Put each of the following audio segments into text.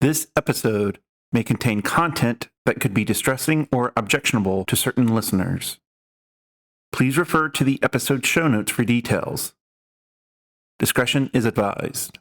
This episode may contain content that could be distressing or objectionable to certain listeners. Please refer to the episode show notes for details. Discretion is advised.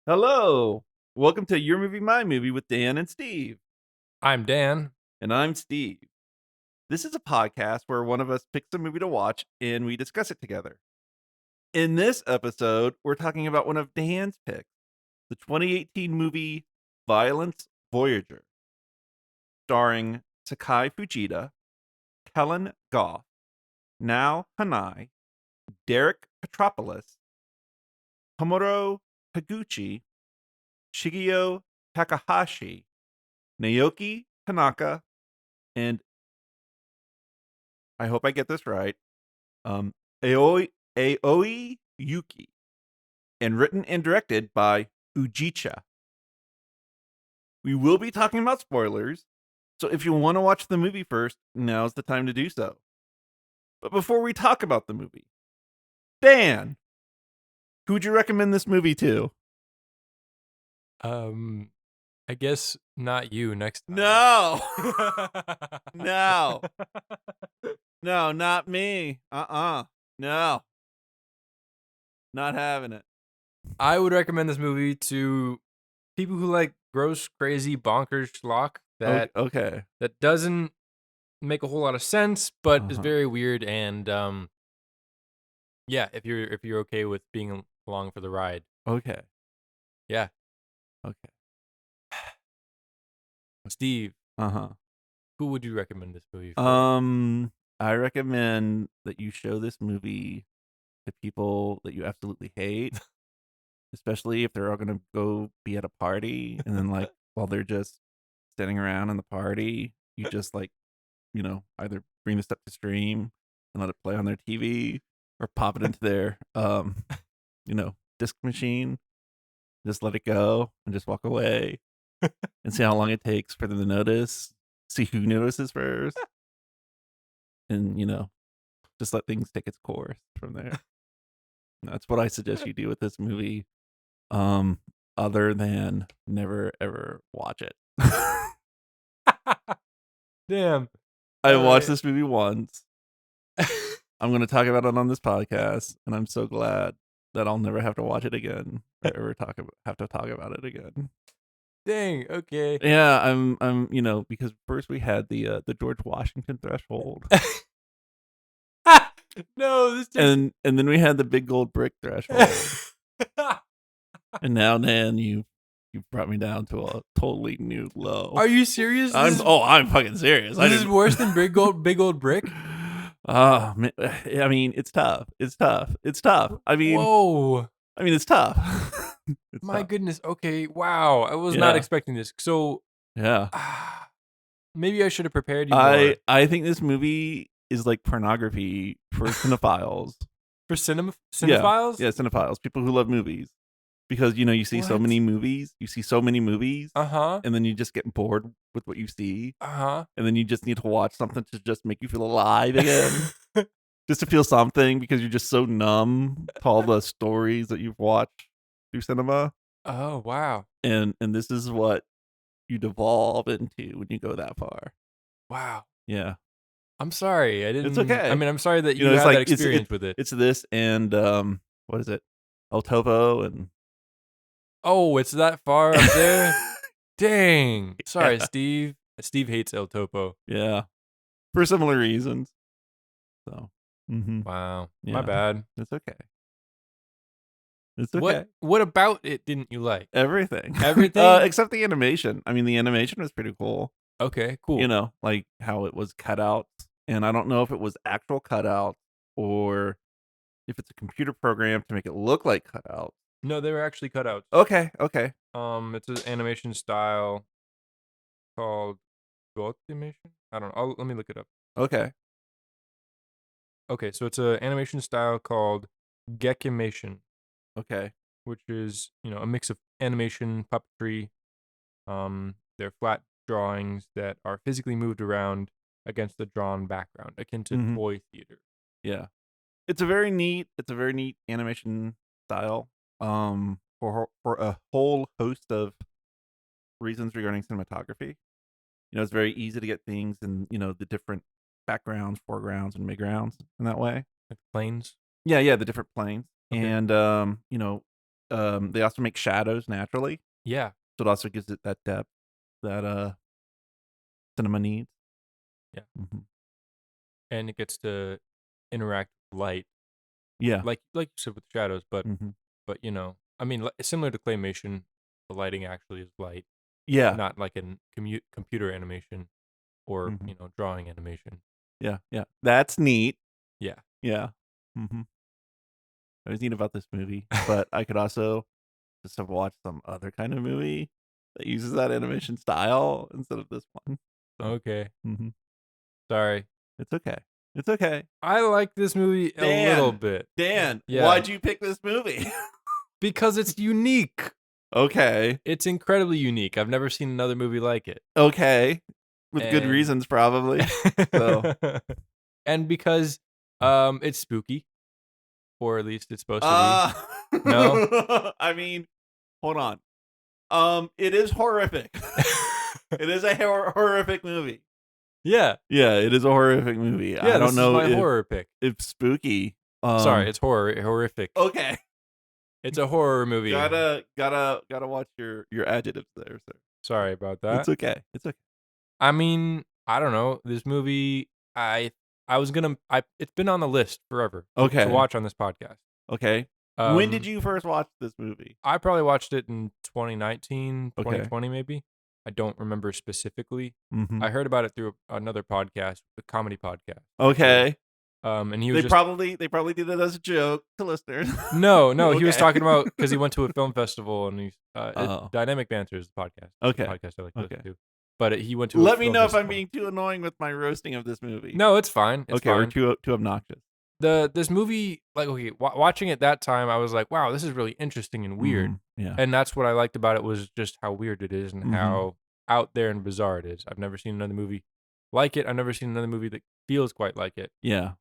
Hello. Welcome to Your Movie, My Movie with Dan and Steve. I'm Dan. And I'm Steve. This is a podcast where one of us picks a movie to watch and we discuss it together. In this episode, we're talking about one of Dan's picks, the 2018 movie Violence Voyager, starring Sakai Fujita, Kellen Goff, Nao Hanai, Derek Petropoulos, Komuro Taguchi, Shigeo Takahashi, Naoki Tanaka, and I hope I get this right, Aoi Yuki, and written and directed by Ujicha. We will be talking about spoilers, so if you want to watch the movie first, now's the time to do so. But before we talk about the movie, Dan, who would you recommend this movie to? I guess not you next time. No. No. No, not me. No. Not having it. I would recommend this movie to people who like gross, crazy, bonkers schlock that Okay. that doesn't make a whole lot of sense, but is Uh-huh. very weird. And yeah, if you're okay with being along for the ride, Okay. yeah. Okay. Steve, Uh-huh. who would you recommend this movie for? I recommend that you show this movie to people that you absolutely hate, especially if they're all going to go be at a party and then like while they're just standing around in the party, you just like, either bring this up to stream and let it play on their TV or pop it into their disc machine. Just let it go and just walk away and see how long it takes for them to notice. See who notices first. And, just let things take its course from there. That's what I suggest you do with this movie. Other than never ever watch it. Damn. I watched this movie once. I'm going to talk about it on this podcast, and I'm so glad that I'll never have to watch it again or ever have to talk about it again. Dang. Okay. Yeah, I'm because first we had the George Washington threshold. No, this and then we had the big gold brick threshold. And now, Dan, you brought me down to a totally new low. Are you serious? I'm fucking serious. This is worse than big old brick. I mean, it's tough. It's tough. I mean, whoa. I mean, it's tough. My goodness. Okay. Wow. I was not expecting this. So yeah, maybe I should have prepared you more. I think this movie is like pornography for cinephiles. For cinephiles? Yeah, cinephiles. People who love movies. Because, you see so many movies. You see so many movies. Uh-huh. And then you just get bored with what you see. Uh-huh. And then you just need to watch something to just make you feel alive again. Just to feel something because you're just so numb to all the stories that you've watched through cinema. Oh, wow. And this is what you devolve into when you go that far. Wow. Yeah. I'm sorry. I didn't. It's okay. I mean, I'm sorry that you had that experience with it. It's this and what is it? El Topo and oh, it's that far up there? Dang. Sorry, Steve. Steve hates El Topo. Yeah. For similar reasons. So. Wow. Yeah. My bad. It's okay. It's okay. What about it didn't you like? Everything. Except the animation. I mean, the animation was pretty cool. Okay, cool. Like how it was cut out. And I don't know if it was actual cutouts or if it's a computer program to make it look like cutouts. No, they were actually cutouts. Okay. It's an animation style called goopy. I don't know. Let me look it up. Okay. Okay, so it's an animation style called gekimation, Okay. which is a mix of animation, puppetry. They're flat drawings that are physically moved around against the drawn background, akin to Mhm. toy theater. Yeah. It's a very neat animation style. For a whole host of reasons regarding cinematography. It's very easy to get things in, the different backgrounds, foregrounds, and midgrounds in that way. Like planes. Yeah, the different planes. Okay. And they also make shadows naturally. Yeah. So it also gives it that depth that cinema needs. Yeah. Mm-hmm. And it gets to interact with light. Yeah. Like you said with shadows, but Mm-hmm. but I mean, similar to claymation, the lighting actually is light, Yeah. not like in computer animation or Mhm. drawing animation. Yeah. That's neat. Yeah. Yeah. Mm-hmm. I was neat about this movie, but I could also just have watched some other kind of movie that uses that animation style instead of this one. So, Okay. mhm. Sorry. It's okay. It's okay. I like this movie a little bit. Dan, Yeah. why'd you pick this movie? Because it's unique. Okay. It's incredibly unique. I've never seen another movie like it. Okay. With good And- reasons, probably. So. And because it's spooky. Or at least it's supposed to be. No? I mean, hold on. It is horrific. It is a horrific movie. Yeah. Yeah, it is a horrific movie. Yeah, I don't this know is my horror pick. if spooky. Sorry, it's horrific. Okay. It's a horror movie. Gotta watch your adjectives there, sir. Sorry about that. It's okay. It's okay. I mean, I don't know. This movie, it's been on the list forever. Okay. To watch on this podcast. Okay. When did you first watch this movie? I probably watched it in 2019, Okay. 2020 maybe. I don't remember specifically. Mm-hmm. I heard about it through another podcast, the comedy podcast. Okay. And he was They probably did it as a joke to listeners. No, he was Okay. talking about because he went to a film festival and he's Oh. Dynamic Banter is the podcast. Okay. It's the podcast I like to Okay. listen to. But he went to. Let a me film know if I'm festival. being too annoying with my roasting of this movie. No, it's fine. It's okay, fine. or too obnoxious. This movie, like, okay, watching it that time, I was like, wow, this is really interesting and weird. Yeah. And that's what I liked about it was just how weird it is and Mhm. how out there and bizarre it is. I've never seen another movie like it. I've never seen another movie that feels quite like it. Yeah.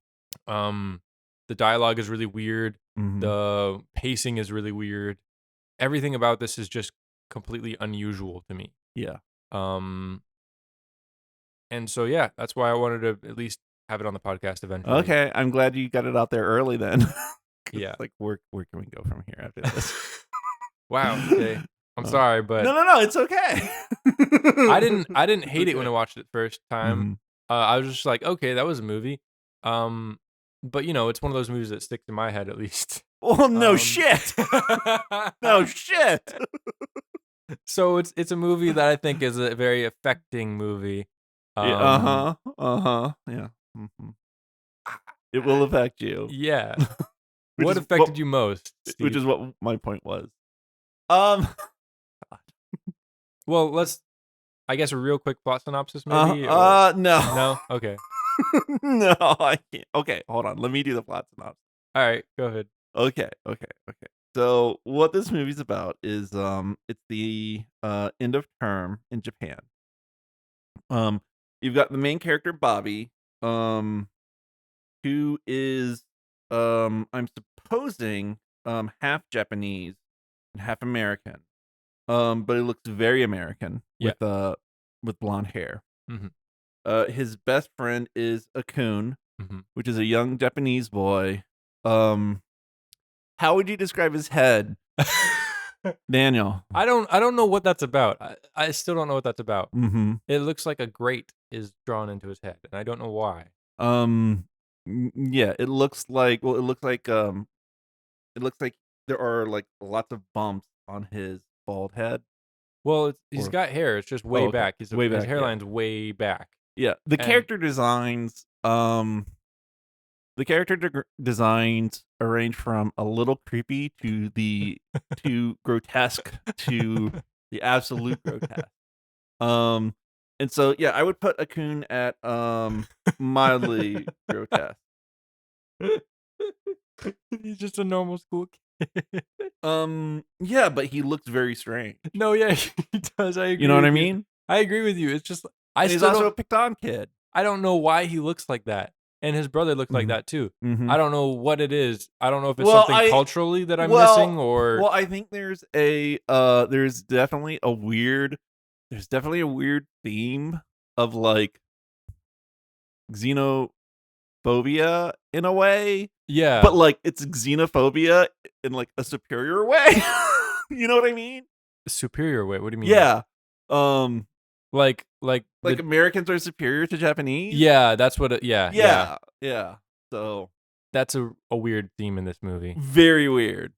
The dialogue is really weird. Mhm. The pacing is really weird. Everything about this is just completely unusual to me. Yeah. And so yeah, that's why I wanted to at least have it on the podcast eventually. Okay, I'm glad you got it out there early then. 'Cause Yeah. Like where can we go from here after this? Wow. Okay. I'm sorry, but No, it's okay. I didn't hate it when I watched it first time. Mhm. I was just like, okay, that was a movie. But it's one of those movies that sticks in my head at least. Well, no shit. No shit. So it's a movie that I think is a very affecting movie. Yeah, Yeah. Mhm. It will affect you. Yeah. Which What is affected you most, Steve? Which is what my point was. Well, let's. I guess a real quick plot synopsis, maybe. No. No. Okay. No, I can't. Okay, hold on. Let me do the plot synopsis. All right. Go ahead. Okay. So what this movie's about is it's the end of term in Japan. You've got the main character Bobby, who is I'm supposing half Japanese and half American. But he looks very American with blonde hair. Mhm. His best friend is a coon, Mhm. which is a young Japanese boy. How would you describe his head, Daniel? I don't know what that's about. I still don't know what that's about. Mm-hmm. It looks like a grate is drawn into his head, and I don't know why. Yeah, it looks like there are like lots of bumps on his bald head. Well, he's Or- got hair. It's just way Oh, okay. back. His Way back, his yeah. hairline's way back. Yeah, the And- character designs The character designs range from a little creepy to grotesque to the absolute grotesque. And so yeah, I would put Akun at mildly grotesque. He's just a normal school kid. Yeah, but he looks very strange. No, yeah, he does. I agree. You know what I with you. mean? I agree with you. It's just I And he's still also don't, a picked on kid. I don't know why he looks like that, and his brother looks like Mhm. that too. Mhm. I don't know what it is. I don't know if it's Well, something culturally that I'm well, missing or Well, I think there's definitely a weird theme of like xenophobia in a way, yeah, but like it's xenophobia in like a superior way. You know what I mean? superior way. What do you mean? Yeah. Um like like Americans are superior to Japanese? yeah, that's what. Yeah. Yeah. So That's a weird theme in this movie. very weird.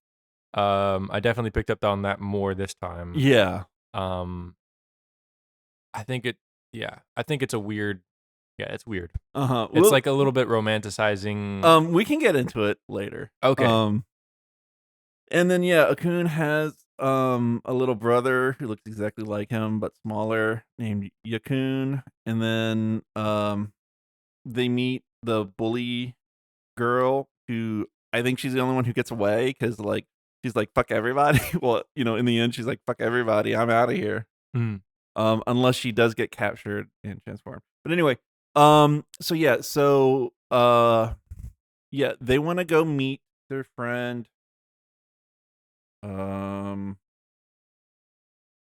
I definitely picked up on that more this time. Yeah. I think it. Yeah, I think it's a weird. Yeah, it's weird. Uh-huh. It's like a little bit romanticizing. We can get into it later. Okay. And then yeah, Akun has a little brother who looks exactly like him but smaller, named Yakun. And then they meet the bully girl who I think she's the only one who gets away because like she's like fuck everybody. Well, in the end she's like fuck everybody, I'm out of here. Mm. Unless she does get captured and transformed. But anyway, so yeah, yeah, they want to go meet their friend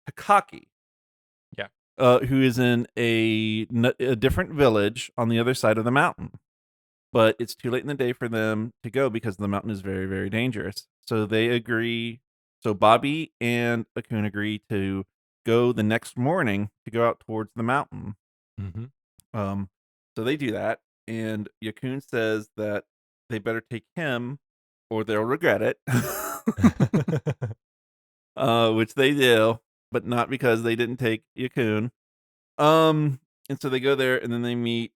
Takaki. Yeah. Who is in a different village on the other side of the mountain. But it's too late in the day for them to go because the mountain is very, very dangerous. So they agree. So Bobby and Akun agree to go the next morning to go out towards the mountain. Mm-hmm. So they do that, and Yakun says that they better take him or they'll regret it. Which they do, but not because they didn't take Yakun. And so they go there, and then they meet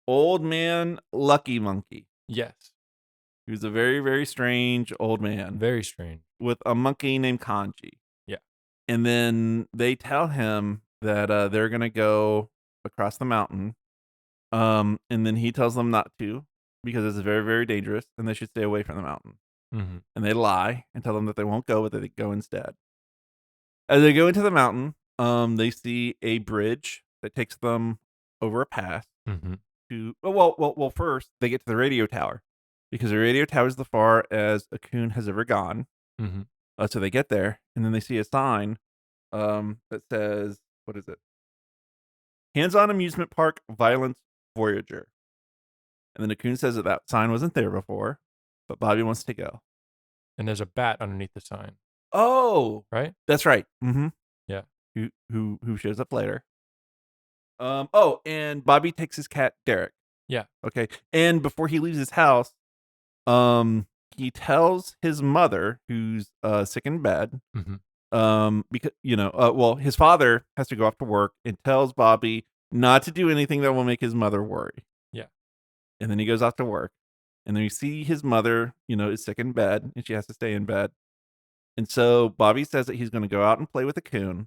Old Man Lucky Monkey. Yes. Who's a very, very strange old man. Very strange. With a monkey named Kanji. Yeah. And then they tell him that they're going to go across the mountain. And then he tells them not to because it's very, very dangerous and they should stay away from the mountain. Mm-hmm. And they lie and tell them that they won't go, but that they go instead. As they go into the mountain, they see a bridge that takes them over a pass Mm-hmm. to. Well, first they get to the radio tower because the radio tower is the far as Akun has ever gone. Mm-hmm. So they get there and then they see a sign that says, what is it? Hands-on amusement park, violence, Voyager. And then Akun says that sign wasn't there before, but Bobby wants to go. And there's a bat underneath the sign. Oh, right? That's right. Mm-hmm. Yeah. Who shows up later? Oh, and Bobby takes his cat Derek. Yeah. Okay. And before he leaves his house, he tells his mother, who's sick in bed, because his father has to go off to work, and tells Bobby not to do anything that will make his mother worry. Yeah. And then he goes off to work, and then you see his mother, is sick in bed, and she has to stay in bed. And so Bobby says that he's going to go out and play with Akun,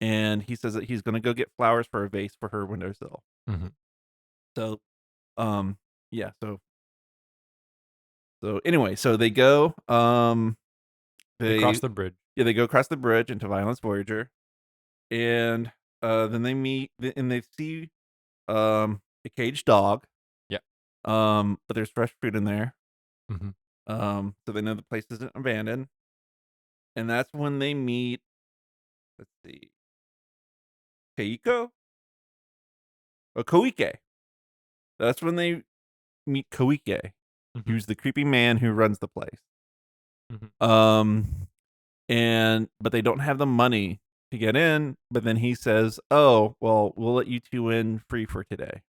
and he says that he's going to go get flowers for a vase for her windowsill. Mm-hmm. So, yeah. So anyway, so they go. They cross the bridge. Yeah, they go across the bridge into Violence Voyager, and then they meet and they see a caged dog. Yeah. But there's fresh food in there. Mm-hmm. So they know the place isn't abandoned, and that's when they meet. Let's see, Keiko or Koike. That's when they meet Koike, Mm-hmm. who's the creepy man who runs the place. Mm-hmm. But they don't have the money to get in, but then he says, "Oh, well, we'll let you two in free for today."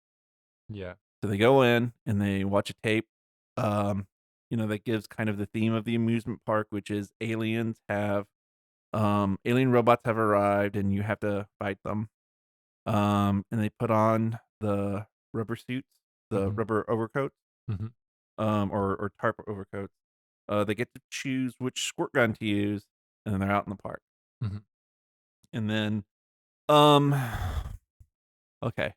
Yeah. So they go in and they watch a tape that gives kind of the theme of the amusement park, which is alien robots have arrived and you have to fight them. And they put on the rubber suits, the rubber overcoats. Mhm. or tarp overcoats. They get to choose which squirt gun to use, and then they're out in the park. Mhm. And then, um, okay,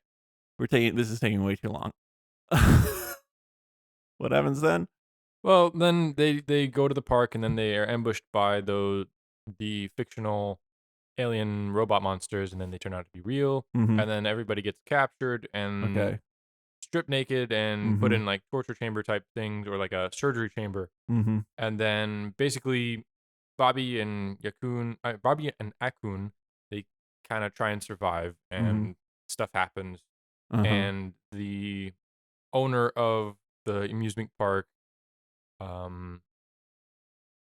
this is taking way too long. What happens then? Well, then they go to the park, and then they are ambushed by the fictional alien robot monsters, and then they turn out to be real. Mhm. And then everybody gets captured and Okay. stripped naked and put Mhm. in like torture chamber type things, or like a surgery chamber. Mhm. And then basically Bobby and Akun, they kind of try and survive, Mhm. and stuff happens. Uh-huh. And the owner of the amusement park um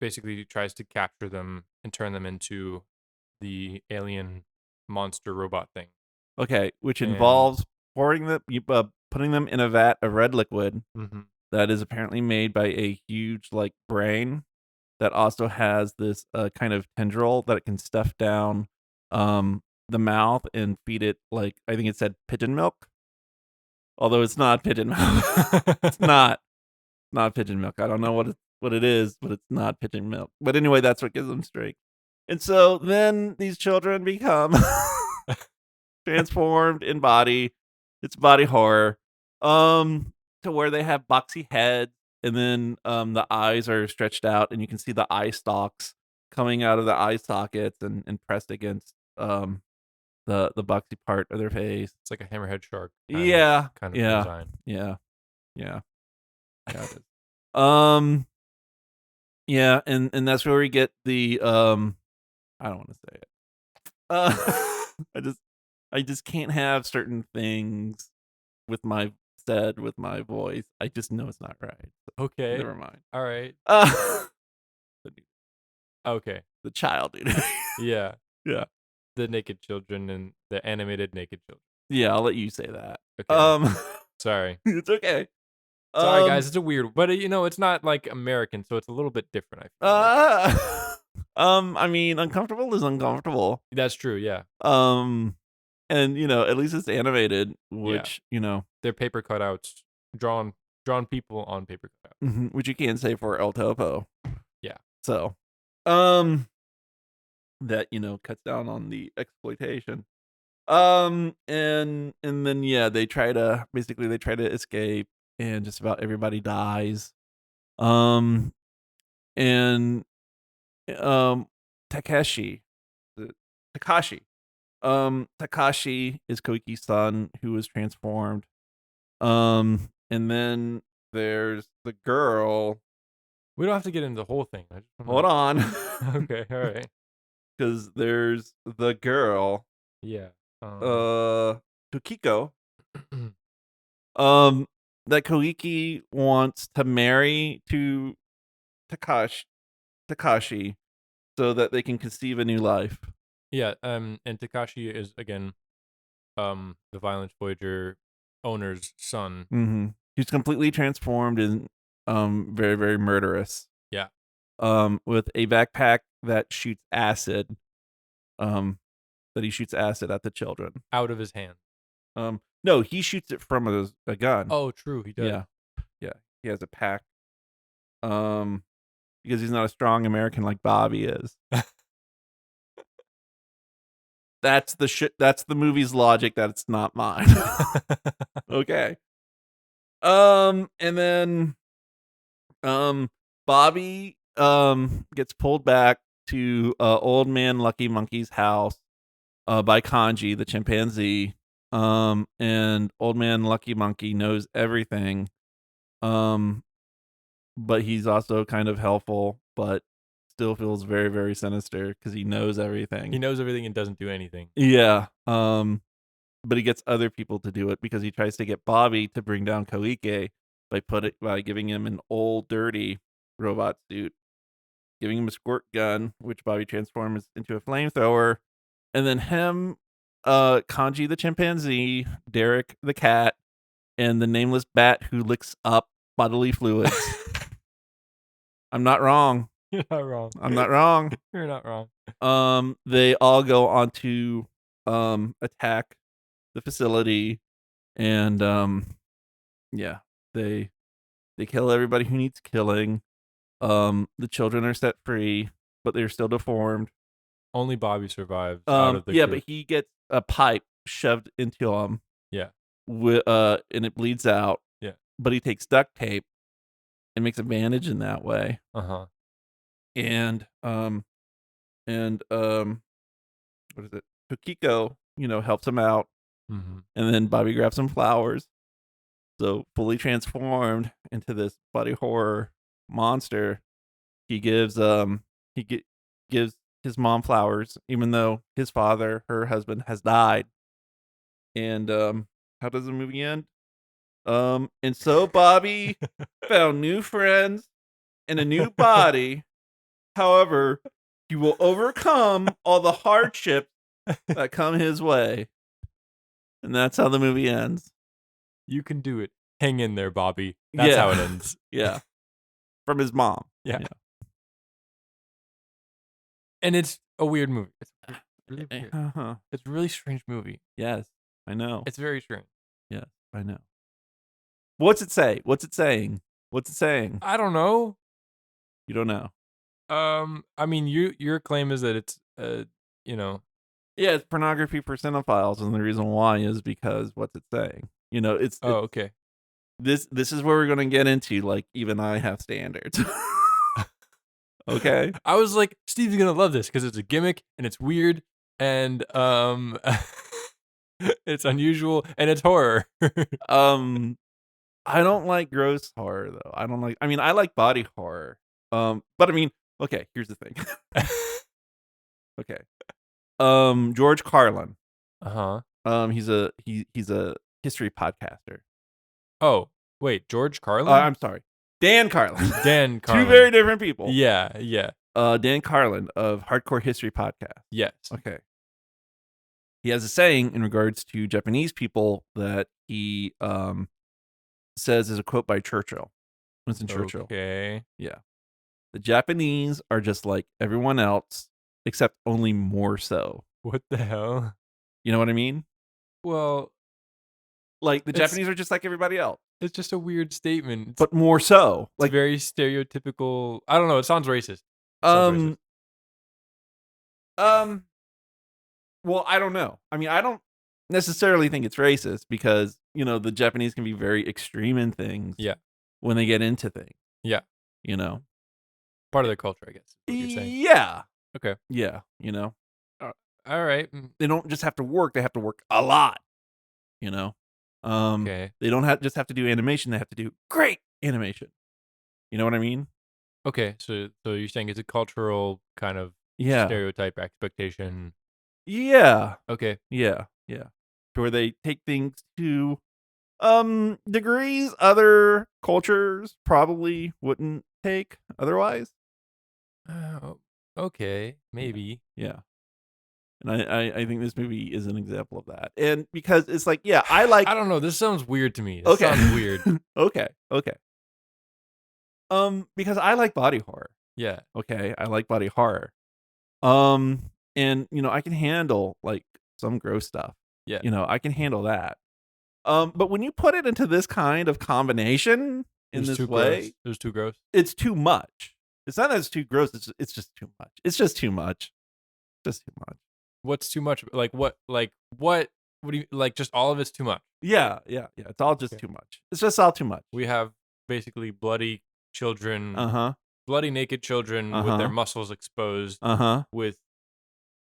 basically tries to capture them and turn them into the alien monster robot thing. Okay, which And involves putting them in a vat of red liquid mhm. that is apparently made by a huge, like, brain that also has this, kind of tendril that it can stuff down, the mouth and feed it, like, I think it said pigeon milk? Although it's not pigeon milk. It's not pigeon milk. I don't know what it is, but it's not pigeon milk. But anyway, that's what gives them strength. And so then these children become transformed in body. It's body horror. To where they have boxy heads, and then the eyes are stretched out, and you can see the eye stalks coming out of the eye sockets and pressed against the boxy part of their face. It's like a hammerhead shark Yeah, kind of yeah, design. yeah, yeah, yeah. It is. Um, yeah, and that's where we get the I don't want to say it. I just I just can't have certain things with my voice. I just know it's not right. Okay. Never mind. All right. Uh, the, Okay. the child dude. Yeah. Yeah. The naked children and the animated naked children. Yeah, I'll let you say that. Okay. Sorry. It's okay. Sorry, guys. It's a weird, but it's not like American, so it's a little bit different. I feel like. uh I mean, uncomfortable is uncomfortable. That's true. Yeah. Um and at least it's animated, Yeah. which, They're paper cutouts, drawn people on paper cutouts. which you can't say for El Topo. Yeah. So, that, cuts down on the exploitation. And then yeah, they try to escape, and just about everybody dies. Um and um Takeshi, the Takashi. Takashi is Koiki's son who was transformed. And then there's the girl. We don't have to get into the whole thing. I just Hold on. Okay. All right. Cuz there's the girl, Yeah. Tukiko, um that Koiki wants to marry to Takashi so that they can conceive a new life. Yeah. And Takashi is again, the Violence Voyager owner's son. Mhm. He's completely transformed and very, very murderous. Yeah. With a backpack that shoots acid. That he shoots acid at the children. Out of his hand. No, he shoots it from a gun. Oh, true. He does. Yeah. Yeah. He has a pack. Because he's not a strong American like Bobby is. That's the movie's logic. That's not mine. Okay. And then Bobby gets pulled back to old man Lucky Monkey's house by Kanji, the chimpanzee. And old man Lucky Monkey knows everything. But he's also kind of helpful, but still feels very, very sinister because he knows everything. He knows everything and doesn't do anything. Yeah. But he gets other people to do it because he tries to get Bobby to bring down Koike by giving him an old dirty robot suit, giving him a squirt gun, which Bobby transforms into a flamethrower, and then him, Kanji the chimpanzee, Derek the cat, and the nameless bat who licks up bodily fluids. I'm not wrong. You're not wrong. I'm not wrong. You're not wrong. They all go on to attack the facility, and yeah, they They kill everybody who needs killing. The children are set free, but they're still deformed. Only Bobby survives out of the Yeah, group. but he gets a pipe shoved into him. Yeah. And it bleeds out. Yeah. But he takes duct tape and makes a bandage in that way. Uh-huh. And what is it? Tokiko, helps him out. Mm-hmm. And then Bobby grabs some flowers. So fully transformed into this body horror monster, he gives gives his mom flowers, even though his father, her husband, has died. And how does the movie end? And so Bobby found new friends and a new body. However, he will overcome all the hardships that come his way. And that's how the movie ends. You can do it. Hang in there, Bobby. That's how it ends. Yeah. From his mom. Yeah. And it's a weird movie. It's really weird. Uh-huh. It's a really strange movie. Yes, I know. It's very strange. Yes, I know. What's it say? What's it saying? What's it saying? I don't know. You don't know. I mean, your claim is that it's Yeah, it's pornography for cinephiles, and the reason why is because what's it saying? okay. This is where we're gonna get into, like, even I have standards. Okay. I was like, Steve's gonna love this because it's a gimmick and it's weird and it's unusual and it's horror. I don't like gross horror though. I like body horror. But I mean, okay, here's the thing. Okay. George Carlin. Uh-huh. He's a history podcaster. Oh, wait, George Carlin? I'm sorry. Dan Carlin. Dan Carlin. Two very different people. Yeah. Dan Carlin of Hardcore History Podcast. Yes. Okay. He has a saying in regards to Japanese people that he says is a quote by Churchill. Winston Churchill. Okay. Yeah. The Japanese are just like everyone else, except only more so. What the hell? You know what I mean? Well, like the Japanese are just like everybody else. It's just a weird statement. But more so. Like very stereotypical. I don't know. It sounds racist. Well, I don't know. I mean, I don't necessarily think it's racist because, the Japanese can be very extreme in things. Yeah. When they get into things. Yeah. Part of their culture, I guess. Is what you're saying. Yeah. Okay. Yeah. All right. They don't just have to work. They have to work a lot. Okay. They don't just have to do animation. They have to do great animation. You know what I mean? Okay. So you're saying it's a cultural kind of stereotype expectation. Yeah. Okay. Yeah. Where they take things to degrees other cultures probably wouldn't take otherwise. Okay. Maybe. Yeah. And I think this movie is an example of that. And because it's like, I don't know. This sounds weird to me. This sounds weird. Okay. Because I like body horror. Yeah. Okay. I like body horror. And I can handle like some gross stuff. Yeah. I can handle that. But when you put it into this kind of combination in this way, it was too gross. It's too much. It's not that it's too gross. It's just too much. It's just too much. Just too much. What's too much? Like what? What do you like? Just all of it's too much. Yeah. It's all just too much. It's just all too much. We have basically bloody children. Bloody naked children with their muscles exposed. With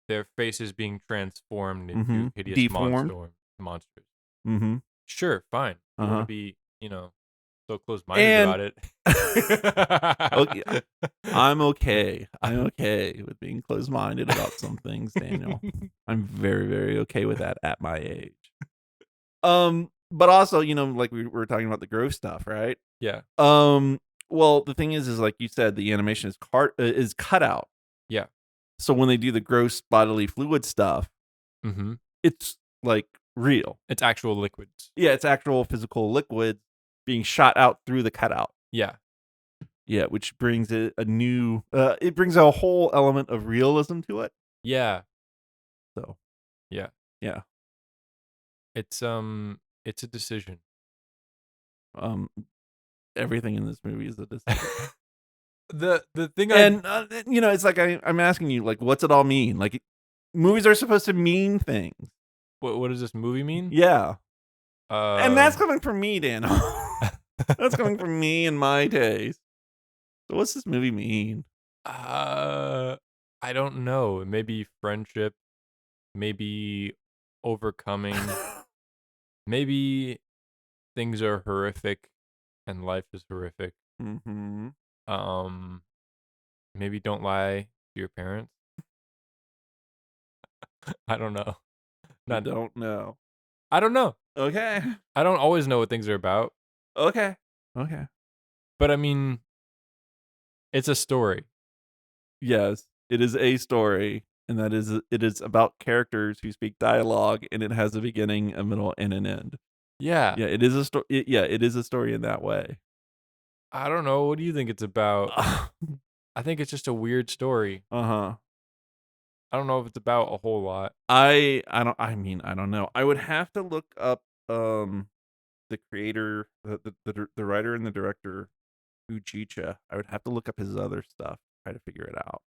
their faces being transformed into hideous monsters. Sure, fine. You want to be, so close-minded about it. Okay. I'm okay with being close-minded about some things, Daniel. I'm very, very okay with that at my age. But also, like we were talking about the gross stuff, right? Yeah. Well, the thing is like you said, the animation is cut out. Yeah. So when they do the gross bodily fluid stuff, it's like real. It's actual liquids. Yeah, it's actual physical liquid being shot out through the cutout. Yeah. Yeah, which brings it it brings a whole element of realism to it. Yeah. So. Yeah. Yeah. It's a decision. everything in this movie is a decision. The thing And it's like I'm asking you, like, what's it all mean? Like, movies are supposed to mean things. what does this movie mean? Yeah, and that's Um, coming from me, Daniel. That's coming from me and my taste. So what's this movie mean? I don't know. Maybe friendship, maybe overcoming, maybe things are horrific and life is horrific. Mm-hmm. Um, maybe don't lie to your parents. I don't know. I Not. don't know. I don't know. Okay. I don't always know what things are about, Okay. but I mean, it's a story. Yes, it is a story, and it is about characters who speak dialogue, and it has a beginning, a middle, and an end. Yeah. Yeah, it is a story. Yeah, it is a story in that way. I don't know. What do you think it's about? Uh I think it's just a weird story. huh. I don't know if it's about a whole lot. I don't. I mean, I don't know. I would have to look up the creator, the writer and the director, Uchicha. I would have to look up his other stuff, try to figure it out.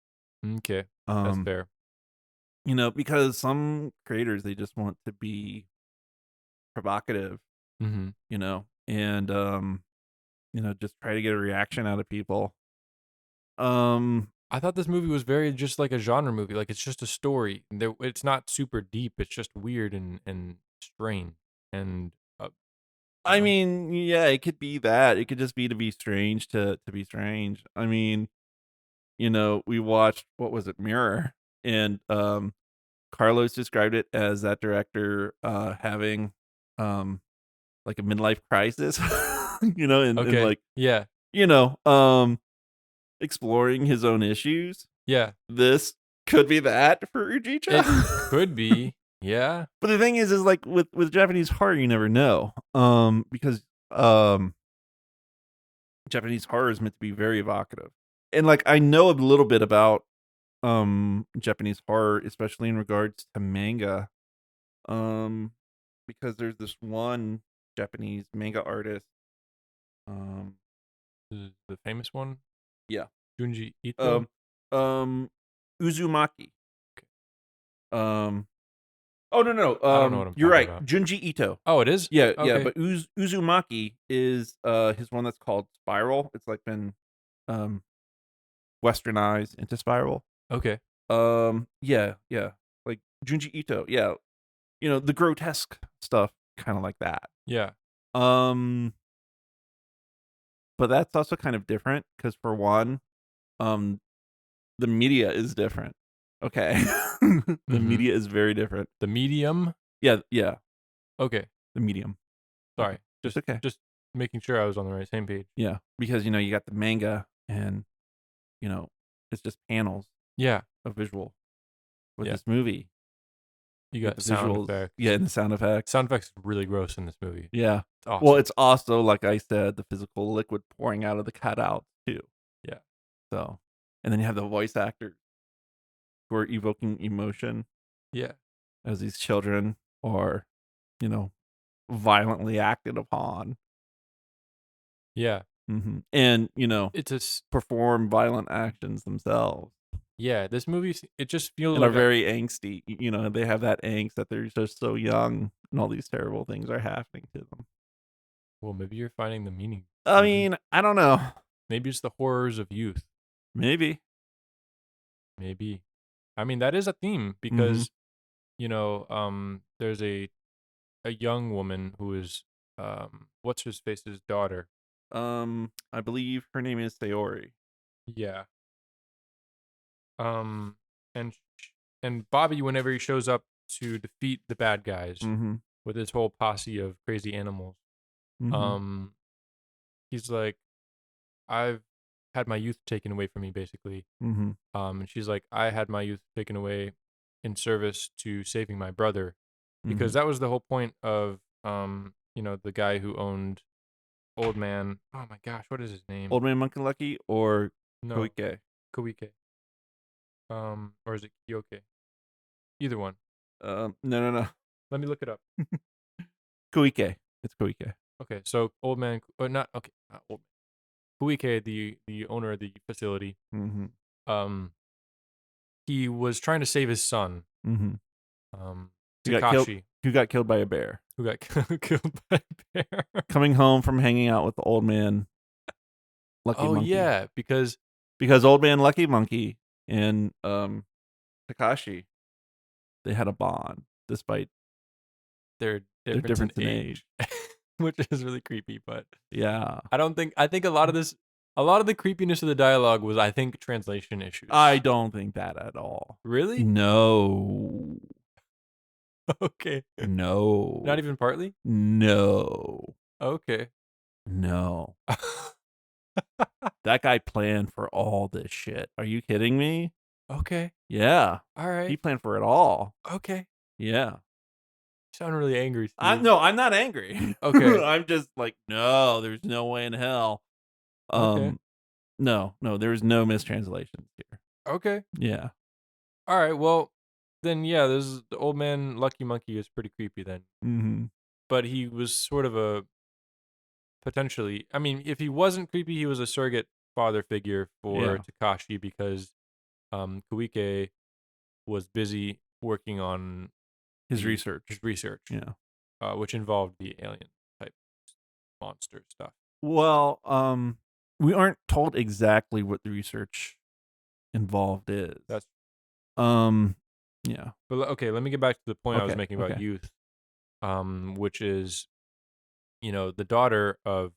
Okay, that's Um, fair. because some creators they just want to be provocative, Mm-hmm. and just try to get a reaction out of people. Um, I thought this movie was very just like a genre movie. Like it's just a story. It's not super deep. It's just weird and strange. And I know? mean, yeah, it could be that. It could just be to be strange to be strange. I mean, we watched what was it, Mirror, and Carlos described it as that director having like a midlife crisis, and Okay, like yeah, you know um exploring his own issues. yeah. This could be that for It Ujicha. could be. Yeah. But the thing is like with Japanese horror, you never know. Because Japanese horror is meant to be very evocative. And like I know a little bit about Japanese horror, especially in regards to manga. Um because there's this one Japanese manga artist. Um The famous one, yeah. Junji Ito. Um Uzumaki. Um Oh no. I don't know what I'm You're talking right. about. Junji Ito. Oh, it is. Yeah, Okay. but Uzumaki is his one that's called Spiral. It's like been um westernized into Spiral. Okay. Yeah. Like Junji Ito. Yeah. The grotesque stuff kind of like that. Yeah. Um but that's also kind of different cuz for one, um the media is different. Okay. The Mm-hmm. media is very different. The medium. Yeah, Okay. the medium. Sorry. Okay. It's okay. Just making sure I was on the right same page. Yeah, because you got the manga and it's just panels Yeah. of visual. With Yeah. this movie, You with got the sound visuals, effects. yeah, and the sound effects. Sound effects are really gross in this movie. Yeah. It's awesome. Well, it's also like I said, the physical liquid pouring out of the cutouts too. Yeah. So, and then you have the voice actors who are evoking emotion Yeah. as these children are, violently acted upon. Yeah. And It's a perform violent actions themselves. yeah. This movie it just feels And like are very angsty. They have that angst that they're just so young and all these terrible things are happening to them. well, maybe you're finding the meaning. I mean, I don't know. Maybe it's the horrors of youth. Maybe. Maybe. I mean, that is a theme because there's a young woman who is what's his face's daughter. I believe her name is Sayori. Yeah. Um and and Bobby, whenever he shows up to defeat the bad guys Mm-hmm. with his whole posse of crazy animals, Mm-hmm. he's like, I've had my youth taken away from me, basically. Mm-hmm. And she's like, I had my youth taken away in service to saving my brother, because that was the whole point of the guy who owned Old Man. Oh my gosh, what is his name? Old Man Monkey Lucky or No, Koike? Koike. Or is it Kyoke? Either one. No. Let me look it up. Koike. It's Koike. Okay, so Old Man, or not. Okay, not Old Man. Koike, the owner of the facility, Mm-hmm. He was trying to save his son, Mm-hmm. Takashi, Who got killed by a bear. who got killed by a bear. Coming home from hanging out with the old man, Lucky Monkey. Yeah, because Old man Lucky Monkey and Takashi, they had a bond despite their their difference difference in age. which is really creepy. But Yeah. I think a lot of the creepiness of the dialogue was, I think, translation issues. I don't think that at all. Really? No. Okay. No. Not even partly? No. Okay. No. That guy planned for all this shit. Are you kidding me? Okay. Yeah. All right. He planned for it all. Okay. Yeah. You sound really angry, Steve. I'm not angry. Okay. I'm just like, no, there's no way in hell. Okay. No, there's no mistranslations here. Okay. Yeah. All right. Well, then, yeah, there's the old man Lucky Monkey is pretty creepy then. Mm-hmm. But he was sort of a potentially, I mean, if he wasn't creepy, he was a surrogate father figure for Takashi, because Koike was busy working on His research. Yeah. Which involved the alien type monster stuff. Well, we aren't told exactly what the research involved is. That's yeah. But okay, let me get back to the point I was Okay, making about okay. youth, which is, the daughter of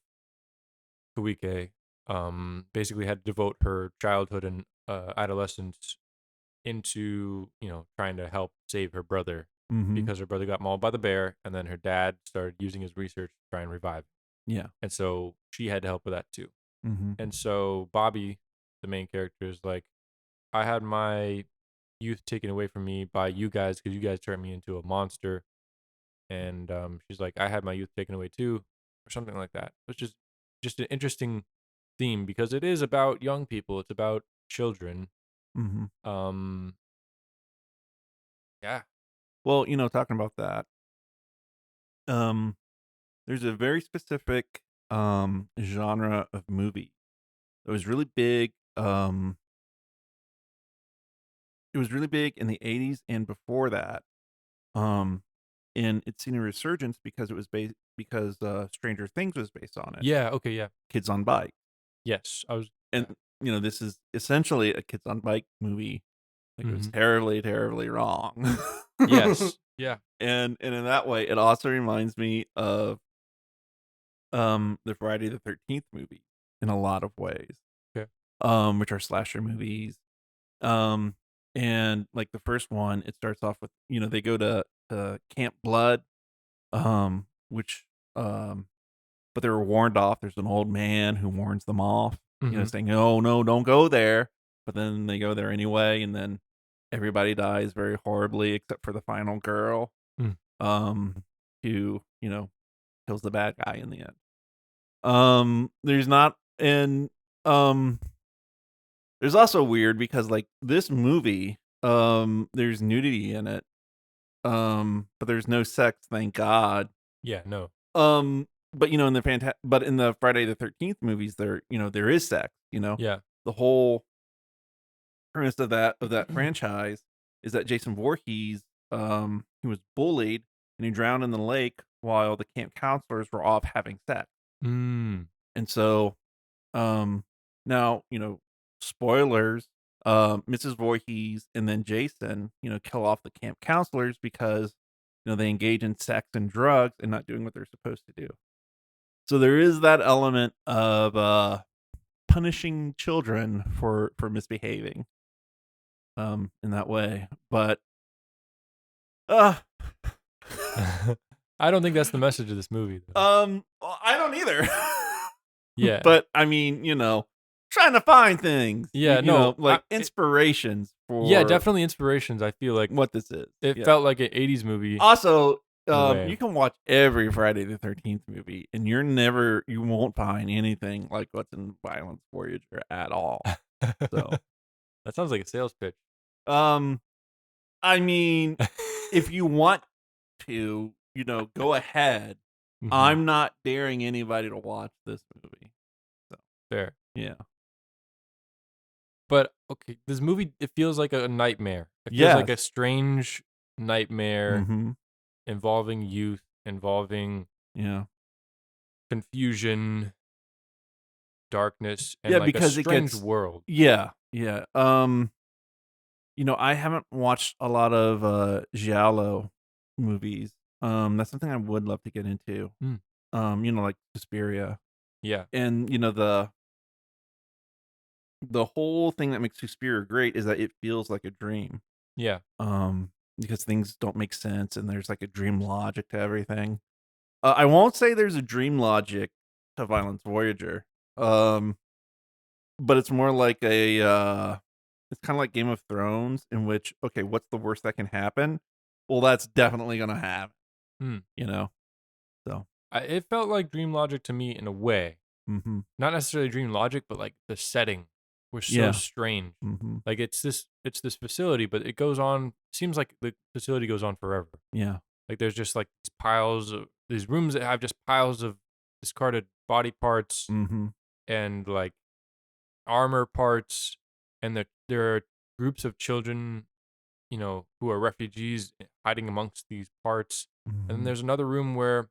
Koike, basically had to devote her childhood and adolescence into, trying to help save her brother, Mm-hmm. because her brother got mauled by the bear, and then her dad started using his research to try and revive him. Yeah. And so she had to help with that too. Mm-hmm. And so Bobby, the main character, is like, I had my youth taken away from me by you guys because you guys turned me into a monster. And she's like, I had my youth taken away too, or something like that. Which is just an interesting theme, because it is about young people. It's about children. Mm-hmm. Yeah. Well, talking about that, there's a very specific genre of movie that was really big. It was really big in the 80s and before that. And it's seen a resurgence because it was because Stranger Things was based on it. Yeah. Okay. Yeah. Kids on Bike. Yes. And this is essentially a Kids on Bike movie. Like, it was Mhm. terribly, terribly wrong. Yes. Yeah. And in that way, it also reminds me of the Friday the 13th movie in a lot of ways. Okay. Which are slasher movies. And like the first one, it starts off with, they go to Camp Blood, which but they were warned off. There's an old man who warns them off, Mhm. saying, "Oh no, don't go there." But then they go there anyway, and then everybody dies very horribly except for the final girl, Mm. who kills the bad guy in the end. There's not and there's also weird because, like, this movie, there's nudity in it, but there's no sex, thank God. Yeah. No. But in the Friday the 13th movies, there is sex. Yeah. The whole premise of that franchise is that Jason Voorhees, he was bullied and he drowned in the lake while the camp counselors were off having sex. Mm. And so, now, spoilers, Mrs. Voorhees and then Jason, kill off the camp counselors because, they engage in sex and drugs and not doing what they're supposed to do. So there is that element of punishing children for misbehaving, in that way. But I don't think that's the message of this movie, though. well, I don't either. Yeah. But I mean, trying to find things. Yeah, no, like inspirations for Yeah, definitely inspirations. I feel like what this is. it felt like an 80s movie. Also, way. you can watch every Friday the 13th movie, and you won't find anything like what's in Violence Voyager at all. So That sounds like a sales pitch. I mean, if you want to, go ahead. Mhm. I'm not daring anybody to watch this movie. So Fair. Yeah. But okay, this movie, it feels like a nightmare. It feels like a Yes. strange nightmare Mm-hmm. involving youth, involving Yeah. confusion, darkness, and Yeah, like a because it strange gets world. yeah. I haven't watched a lot of giallo movies. That's something I would love to get into. Mm. Like Suspiria. Yeah. And the whole thing that makes Suspiria great is that it feels like a dream. Yeah. Because things don't make sense and there's like a dream logic to everything. I won't say there's a dream logic to Violence Voyager. But it's more like it's kind of like Game of Thrones, in which, okay, what's the worst that can happen? Well, that's definitely gonna happen. Hmm. So. It felt like Dream Logic to me in a way. Mm-hmm. Not necessarily Dream Logic, but like the setting was so Yeah. strange. Mm-hmm. Like it's this facility, but it goes on. Seems like the facility goes on forever. Yeah. Like there's just like these piles of these rooms that have just piles of discarded body parts Mm-hmm. and like armor parts, and there are groups of children, who are refugees hiding amongst these parts. And then there's another room where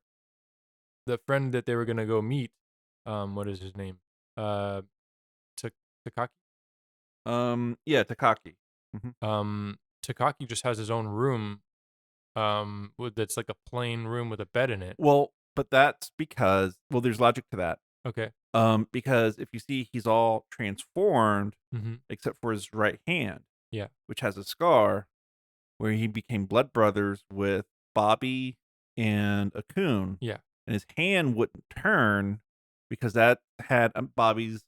the friend that they were gonna go meet, what is his name? Uh, Takaki. Yeah, Takaki. Takaki just has his own room, that's like a plain room with a bed in it. Well, but that's because there's logic to that. Okay. Because if you see, he's all transformed Mm-hmm. except for his right hand, Yeah. which has a scar where he became blood brothers with Bobby and Akun. Yeah. And his hand wouldn't turn because that had Bobby's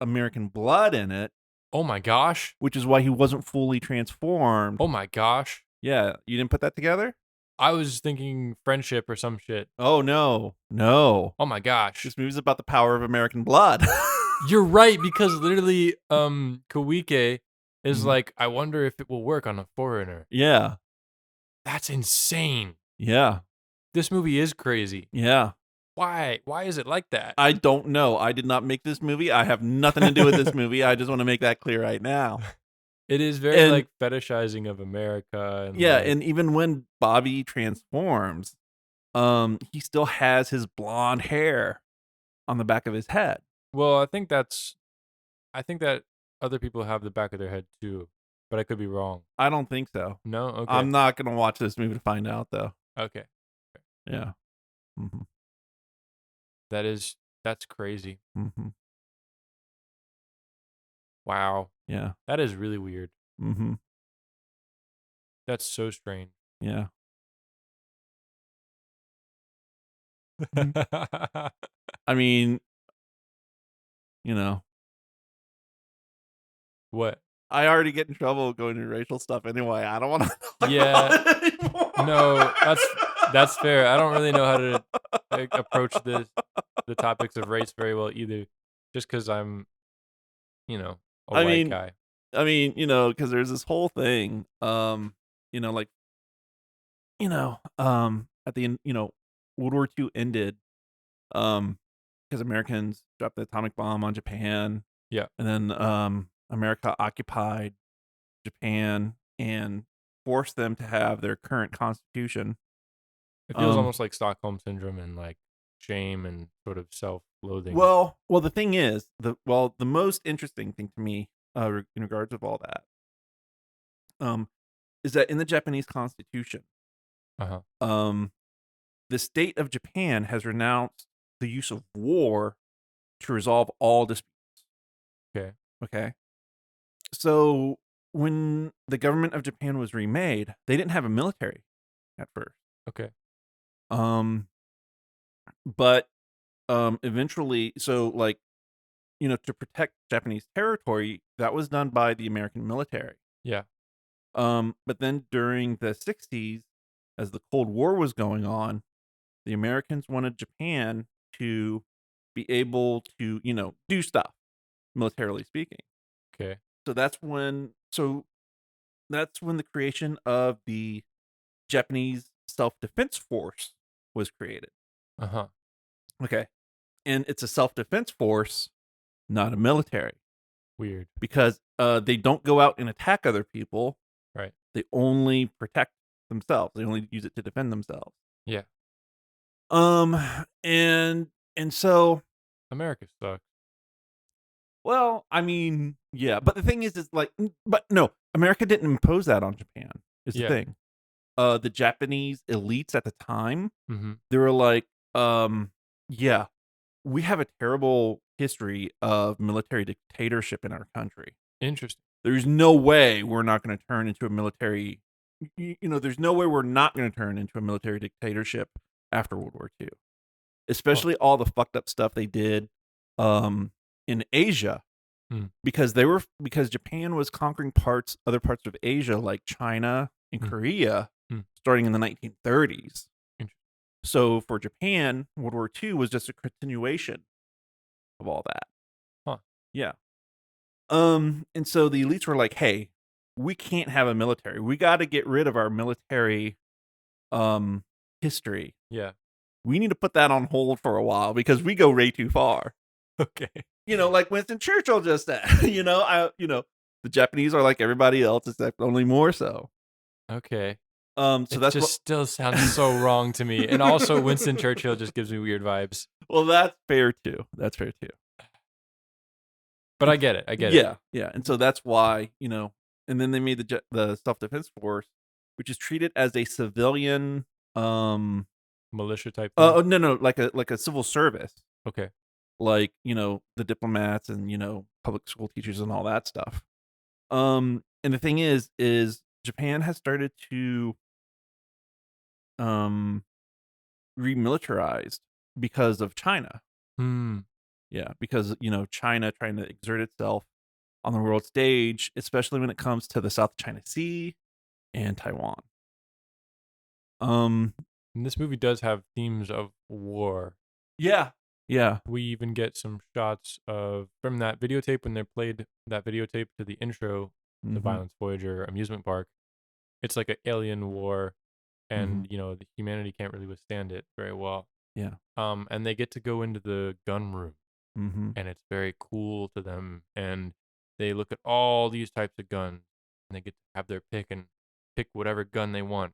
American blood in it, Oh my gosh. which is why he wasn't fully transformed. Oh my gosh. Yeah, you didn't put that together? I was thinking friendship or some shit. Oh, no. No. Oh my gosh. This movie's about the power of American blood. You're right, because literally, Kawike is Mhm. like, I wonder if it will work on a foreigner. Yeah. That's insane. Yeah. This movie is crazy. Yeah. Why? Why is it like that? I don't know. I did not make this movie. I have nothing to do with this movie. I just want to make that clear right now. It is very And- like fetishizing of America, and Yeah, like- and even when Bobby transforms, he still has his blonde hair on the back of his head. well, I think that other people have the back of their head too, but I could be wrong. I don't think so. No, okay, I'm not going to watch this movie to find out, though. okay. Yeah. Mm-hmm. That's crazy. Mm-hmm. Wow, Yeah. that is really weird. Mm-hmm. That's so strange. Yeah. I mean, What? I already get in trouble going to racial stuff anyway. I don't want to talk Yeah. about it anymore. No, that's fair. I don't really know how to approach the topics of race very well either, just because I'm, a I white mean, guy. because there's this whole thing, like, at the end, World War II ended, because Americans dropped the atomic bomb on Japan. Yeah. And then, America occupied Japan and forced them to have their current constitution. It feels um, almost like Stockholm syndrome and like shame and sort of self-loathing. Well, the thing is, the most interesting thing to me, in regards of all that, is that in the Japanese constitution, uh-huh. The state of Japan has renounced the use of war to resolve all disputes. Okay. Okay. So when the government of Japan was remade, they didn't have a military at first. Okay. But eventually, so like, to protect Japanese territory, that was done by the American military. Yeah. But then during the 60s, as the Cold War was going on, the Americans wanted Japan to be able to, do stuff, militarily speaking. Okay. So that's when the creation of the Japanese Self-Defense Force was created. Uh-huh. Okay. And it's a self-defense force not a military, Weird. because they don't go out and attack other people. Right. They only protect themselves. They only use it to defend themselves. Yeah. And so, America sucks. well, I mean, yeah, but the thing is like, but no, America didn't impose that on Japan. Is Yeah. the thing. The Japanese elites at the time, Mm-hmm. they were like, yeah, we have a terrible history of military dictatorship in our country. Interesting. There's no way we're not going to turn into a military, there's no way we're not going to turn into a military dictatorship after World War II. Especially all the fucked up stuff they did in Asia. Because Japan was conquering other parts of Asia like China and Korea starting in the 1930s. So for Japan, World War II was just a continuation of all that. Huh. Yeah. And so the elites were like, hey, we can't have a military. We got to get rid of our military history. Yeah. We need to put that on hold for a while because we go way too far. Okay. Like Winston Churchill just said, the Japanese are like everybody else, except only more so. Okay. So it that's just still sounds so wrong to me. And also Winston Churchill just gives me weird vibes. Well, that's fair too. But I get it. I get it. Yeah. And so that's why, and then they made the self-defense force, which is treated as a civilian militia type thing? No, like a civil service. Okay. Like, the diplomats and, public school teachers and all that stuff. And the thing is Japan has started to remilitarized because of China. Yeah, because, China trying to exert itself on the world stage, especially when it comes to the South China Sea and Taiwan. And this movie does have themes of war. Yeah. We even get some shots from that videotape when they played that videotape to the intro, the Violence Voyager amusement park. It's like an alien war, and the humanity can't really withstand it very well. Yeah. And they get to go into the gun room, and it's very cool to them, and they look at all these types of guns, and they get to have their pick and pick whatever gun they want.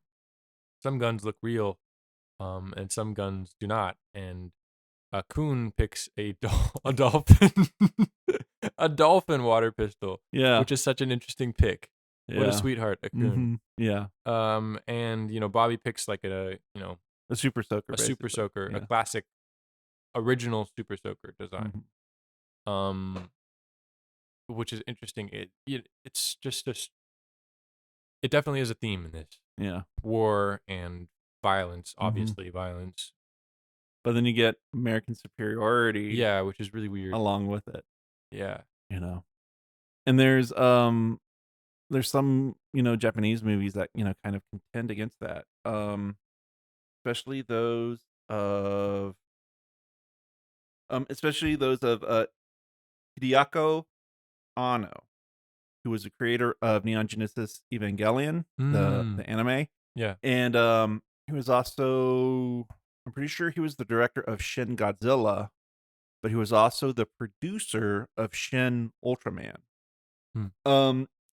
Some guns look real, and some guns do not. And Kun picks a dolphin, a dolphin water pistol. Yeah, which is such an interesting pick. Yeah. What a sweetheart, a Kun. Yeah. And Bobby picks like a super soaker, super soaker, Yeah. a classic, original super soaker design. Which is interesting. It's just it definitely is a theme in this. Yeah. War and violence, obviously violence. But then you get American superiority. Yeah, which is really weird. Along with it. Yeah. And there's some, Japanese movies that, kind of contend against that. Especially those of Hideaki Anno, who was the creator of Neon Genesis Evangelion, the anime. Yeah. And he was also, I'm pretty sure he was the director of Shin Godzilla, but he was also the producer of Shin Ultraman.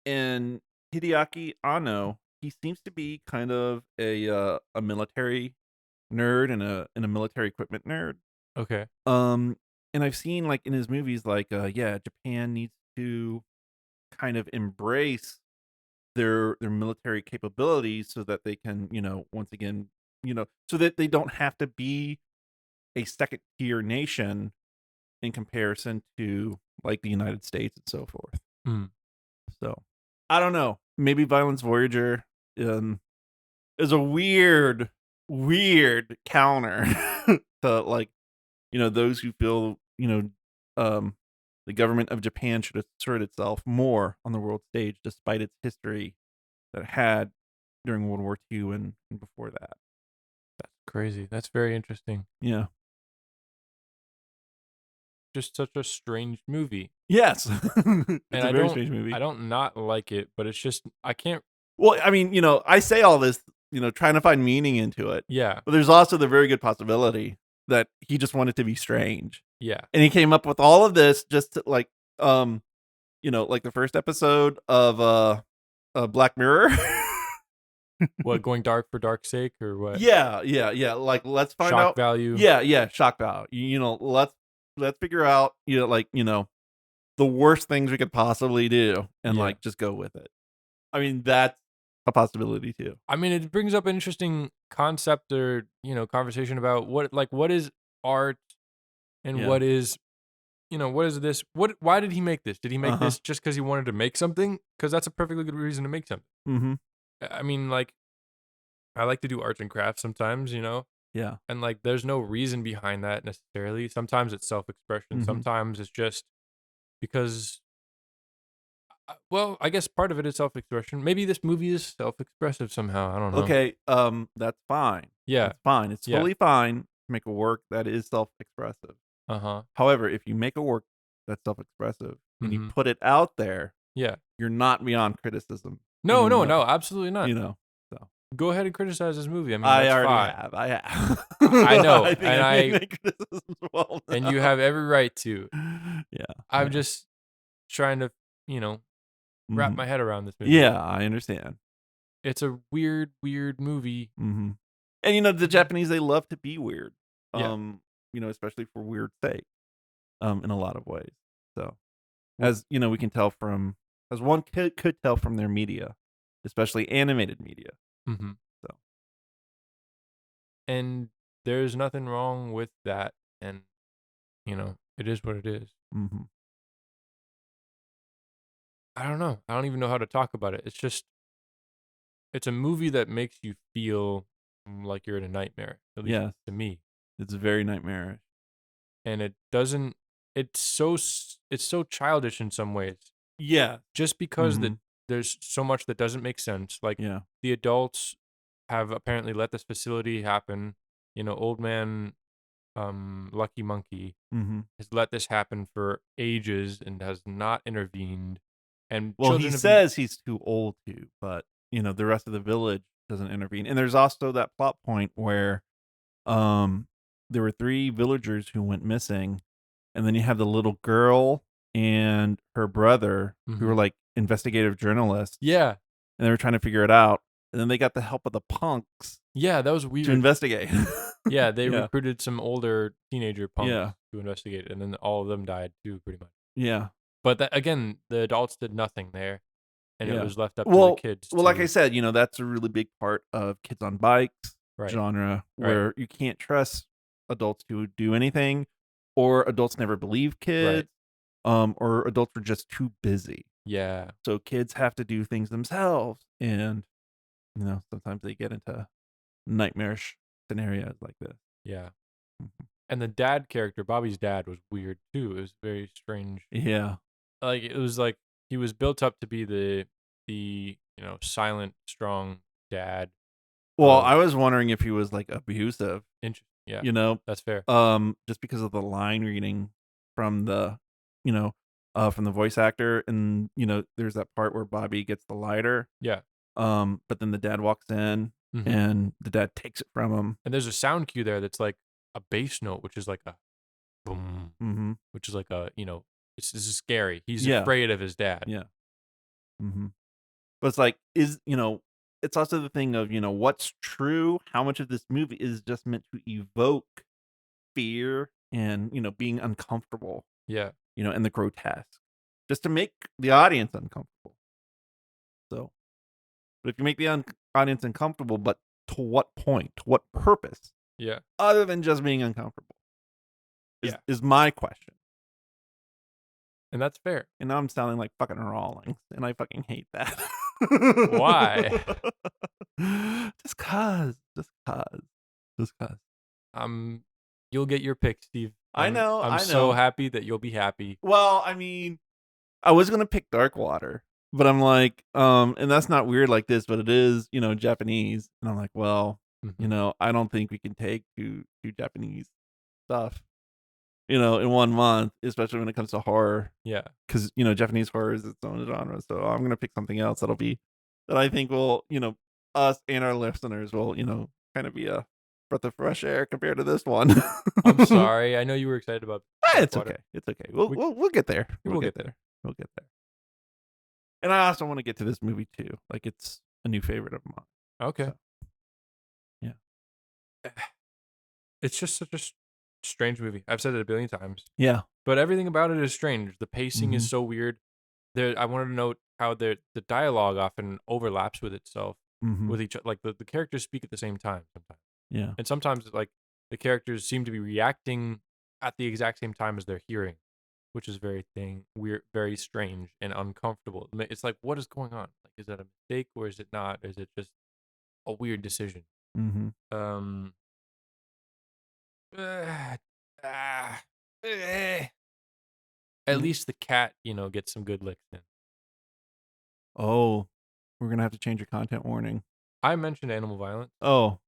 And Hideaki Anno, he seems to be kind of a military nerd and a military equipment nerd. Okay. And I've seen like in his movies, like Japan needs to kind of embrace their military capabilities so that they can, once again, so that they don't have to be a second tier nation in comparison to like the United States and so forth. So I don't know. Maybe Violence Voyager is a weird counter to like, those who feel, the government of Japan should assert itself more on the world stage despite its history that it had during World War II and before that. That's crazy. That's very interesting. Yeah. Just such a strange movie. Yes. It's and a very strange movie. I don't not like it, but it's just, I can't. Well, I mean, I say all this, trying to find meaning into it. Yeah. But there's also the very good possibility that he just wanted to be strange. Yeah. And he came up with all of this just to like like the first episode of Black Mirror. What, going dark for dark's sake or what? Yeah. Like, let's find Shock out. value. Yeah, shock value. Let's figure out, the worst things we could possibly do and Yeah. like just go with it. I mean, that's a possibility too. I mean, it brings up an interesting concept or, conversation about what is art and Yeah. what is, what is this? Why did he make this? Did he make Uh-huh. this just because he wanted to make something? Because that's a perfectly good reason to make something. Mm-hmm. I mean, like, I like to do arts and crafts sometimes, Yeah. and like, there's no reason behind that necessarily. Sometimes it's self-expression. Mhm. Sometimes it's just because, well, I guess part of it is self-expression. Maybe this movie is self-expressive somehow. I don't know. Okay. That's fine. Yeah. It's fine. It's Yeah. totally fine to make a work that is self-expressive. Uh-huh. However, if you make a work that's self-expressive and you Mhm. put it out there, Yeah. you're not beyond criticism. No, even no, though, no, absolutely not. So Go ahead and criticize this movie. I mean, I that's already fine. have. I have. I know, I think and I made criticisms well and you enough. have every right to. Yeah. I'm yeah. just trying to, wrap Mhm. my head around this movie. Yeah, I understand. It's a weird, weird movie. Mm-hmm. And the Japanese, they love to be weird. Yeah. Especially for weird sake. In a lot of ways. So, Well- as we can tell as one could tell from their media, especially animated media. Mm-hmm. So. And there's nothing wrong with that. And, it is what it is. Mm-hmm. I don't know. I don't even know how to talk about it. It's a movie that makes you feel like you're in a nightmare, at least Yes. to me. It's very nightmarish. And it's so childish in some ways. Yeah. Just because Mhm. there's so much that doesn't make sense. Like, Yeah. the adults have apparently let this facility happen. Old man, Lucky Monkey Mm-hmm. has let this happen for ages and has not intervened. And Well, he children have says he's too old to, but the rest of the village doesn't intervene. And there's also that plot point where there were 3 villagers who went missing, and then you have the little girl and her brother who were Mhm. like investigative journalists, yeah, and they were trying to figure it out. And then they got the help of the punks that was weird. to investigate. Yeah, they Yeah. recruited some older teenager punks Yeah. to investigate, and then all of them died too, pretty much. Yeah. But again, the adults did nothing there, and it Yeah. was left up to Well, the kids. well, like to- I said, that's a really big part of Kids on Bikes Right. genre, Right. where you can't trust adults to do anything, or adults never believe kids, or adults are just too busy. Yeah, So kids have to do things themselves, and sometimes they get into nightmarish scenarios like this. yeah. Mhm. And the dad character, Bobby's dad, was weird too. It was very strange. Yeah. Like, it was like he was built up to be the silent, strong dad. Well, Of- I was wondering if he was like abusive, Interesting. Yeah, that's fair. just because of the line reading from the, from the voice actor, and there's that part where Bobby gets the lighter, Yeah. but then the dad walks in Mhm. and the dad takes it from him. And there's a sound cue there that's like a bass note, which is like a boom, Mm-hmm. which is like a this is scary. He's Yeah. afraid of his dad. Yeah. Mm-hmm. But it's like, it's also the thing of, what's true, how much of this movie is just meant to evoke fear and, being uncomfortable, Yeah. and the grotesque, just to make the audience uncomfortable. So, but if you make the audience uncomfortable, but to what point, to what purpose, Yeah. other than just being uncomfortable, Yeah. is my question. And that's fair. And now I'm sounding like fucking Rawlings, and I fucking hate that. Why? Just cause. You'll get your pick, Steve. I know, I'm I so know. happy that you'll be happy. Well, I mean, I was gonna pick Darkwater, but I'm like, and that's not weird like this, but it is, Japanese, and I'm like, well, Mhm. I don't think we can take two Japanese stuff, in 1 month, especially when it comes to horror, Yeah. because Japanese horror is its own genre. So I'm gonna pick something else that I think will, us and our listeners will, kind of be a breath of fresh air compared to this one. I'm sorry. I know you were excited about. It's water. okay. It's okay. We'll get there. We'll get there. We'll get there. And I also want to get to this movie too. Like it's a new favorite of mine. Okay. So, yeah. It's just such a strange movie. I've said it a billion times, Yeah. but everything about it is strange. The pacing is Mhm. so weird. I wanted to note how the dialogue often overlaps with itself, Mhm. with each like the characters speak at the same time sometimes, Yeah. and sometimes like the characters seem to be reacting at the exact same time as they're hearing, which is weird, very strange and uncomfortable. It's like, what is going on? Like, is that a mistake or is it not? Is it just a weird decision? Mhm. Uh, ah, eh. At Mm. least the cat, gets some good licks in. Oh, we're gonna have to change your content warning. I mentioned animal violence. Oh,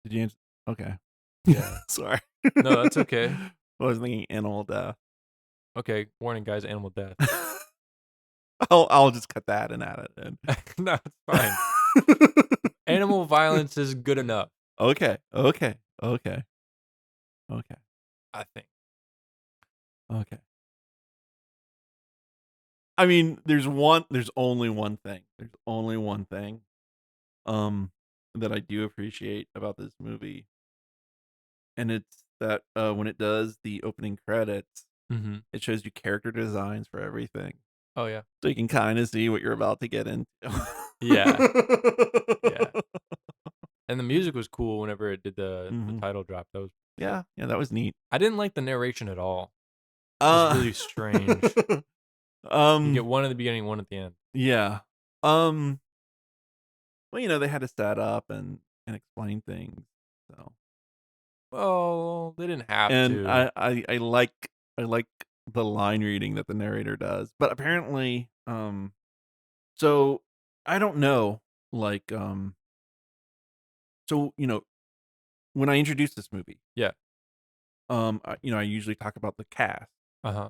did you? Okay. Yeah. Sorry. No, that's okay. I was thinking animal death. Okay, warning, guys, animal death. I'll just cut that and add it in. No, it's fine. Animal violence is good enough, Okay. Okay. I think. Okay. I mean, there's only one thing. There's only one thing that I do appreciate about this movie. And it's that when it does the opening credits, Mm-hmm. it shows you character designs for everything. Oh, yeah. So you can kind of see what you're about to get into. Yeah. Yeah. And the music was cool whenever it did the Mhm. title drop. Yeah, that was neat. I didnn't like the narration at all. It was really strange. You get one at the beginning, one at the end. Yeah. Well, they had to set up and explain things. So, Well, they didn't have and to. I like the line reading that the narrator does. But apparently, so I don't know, like, so, when I introduce this movie, Yeah. I usually talk about the cast. Uh-huh.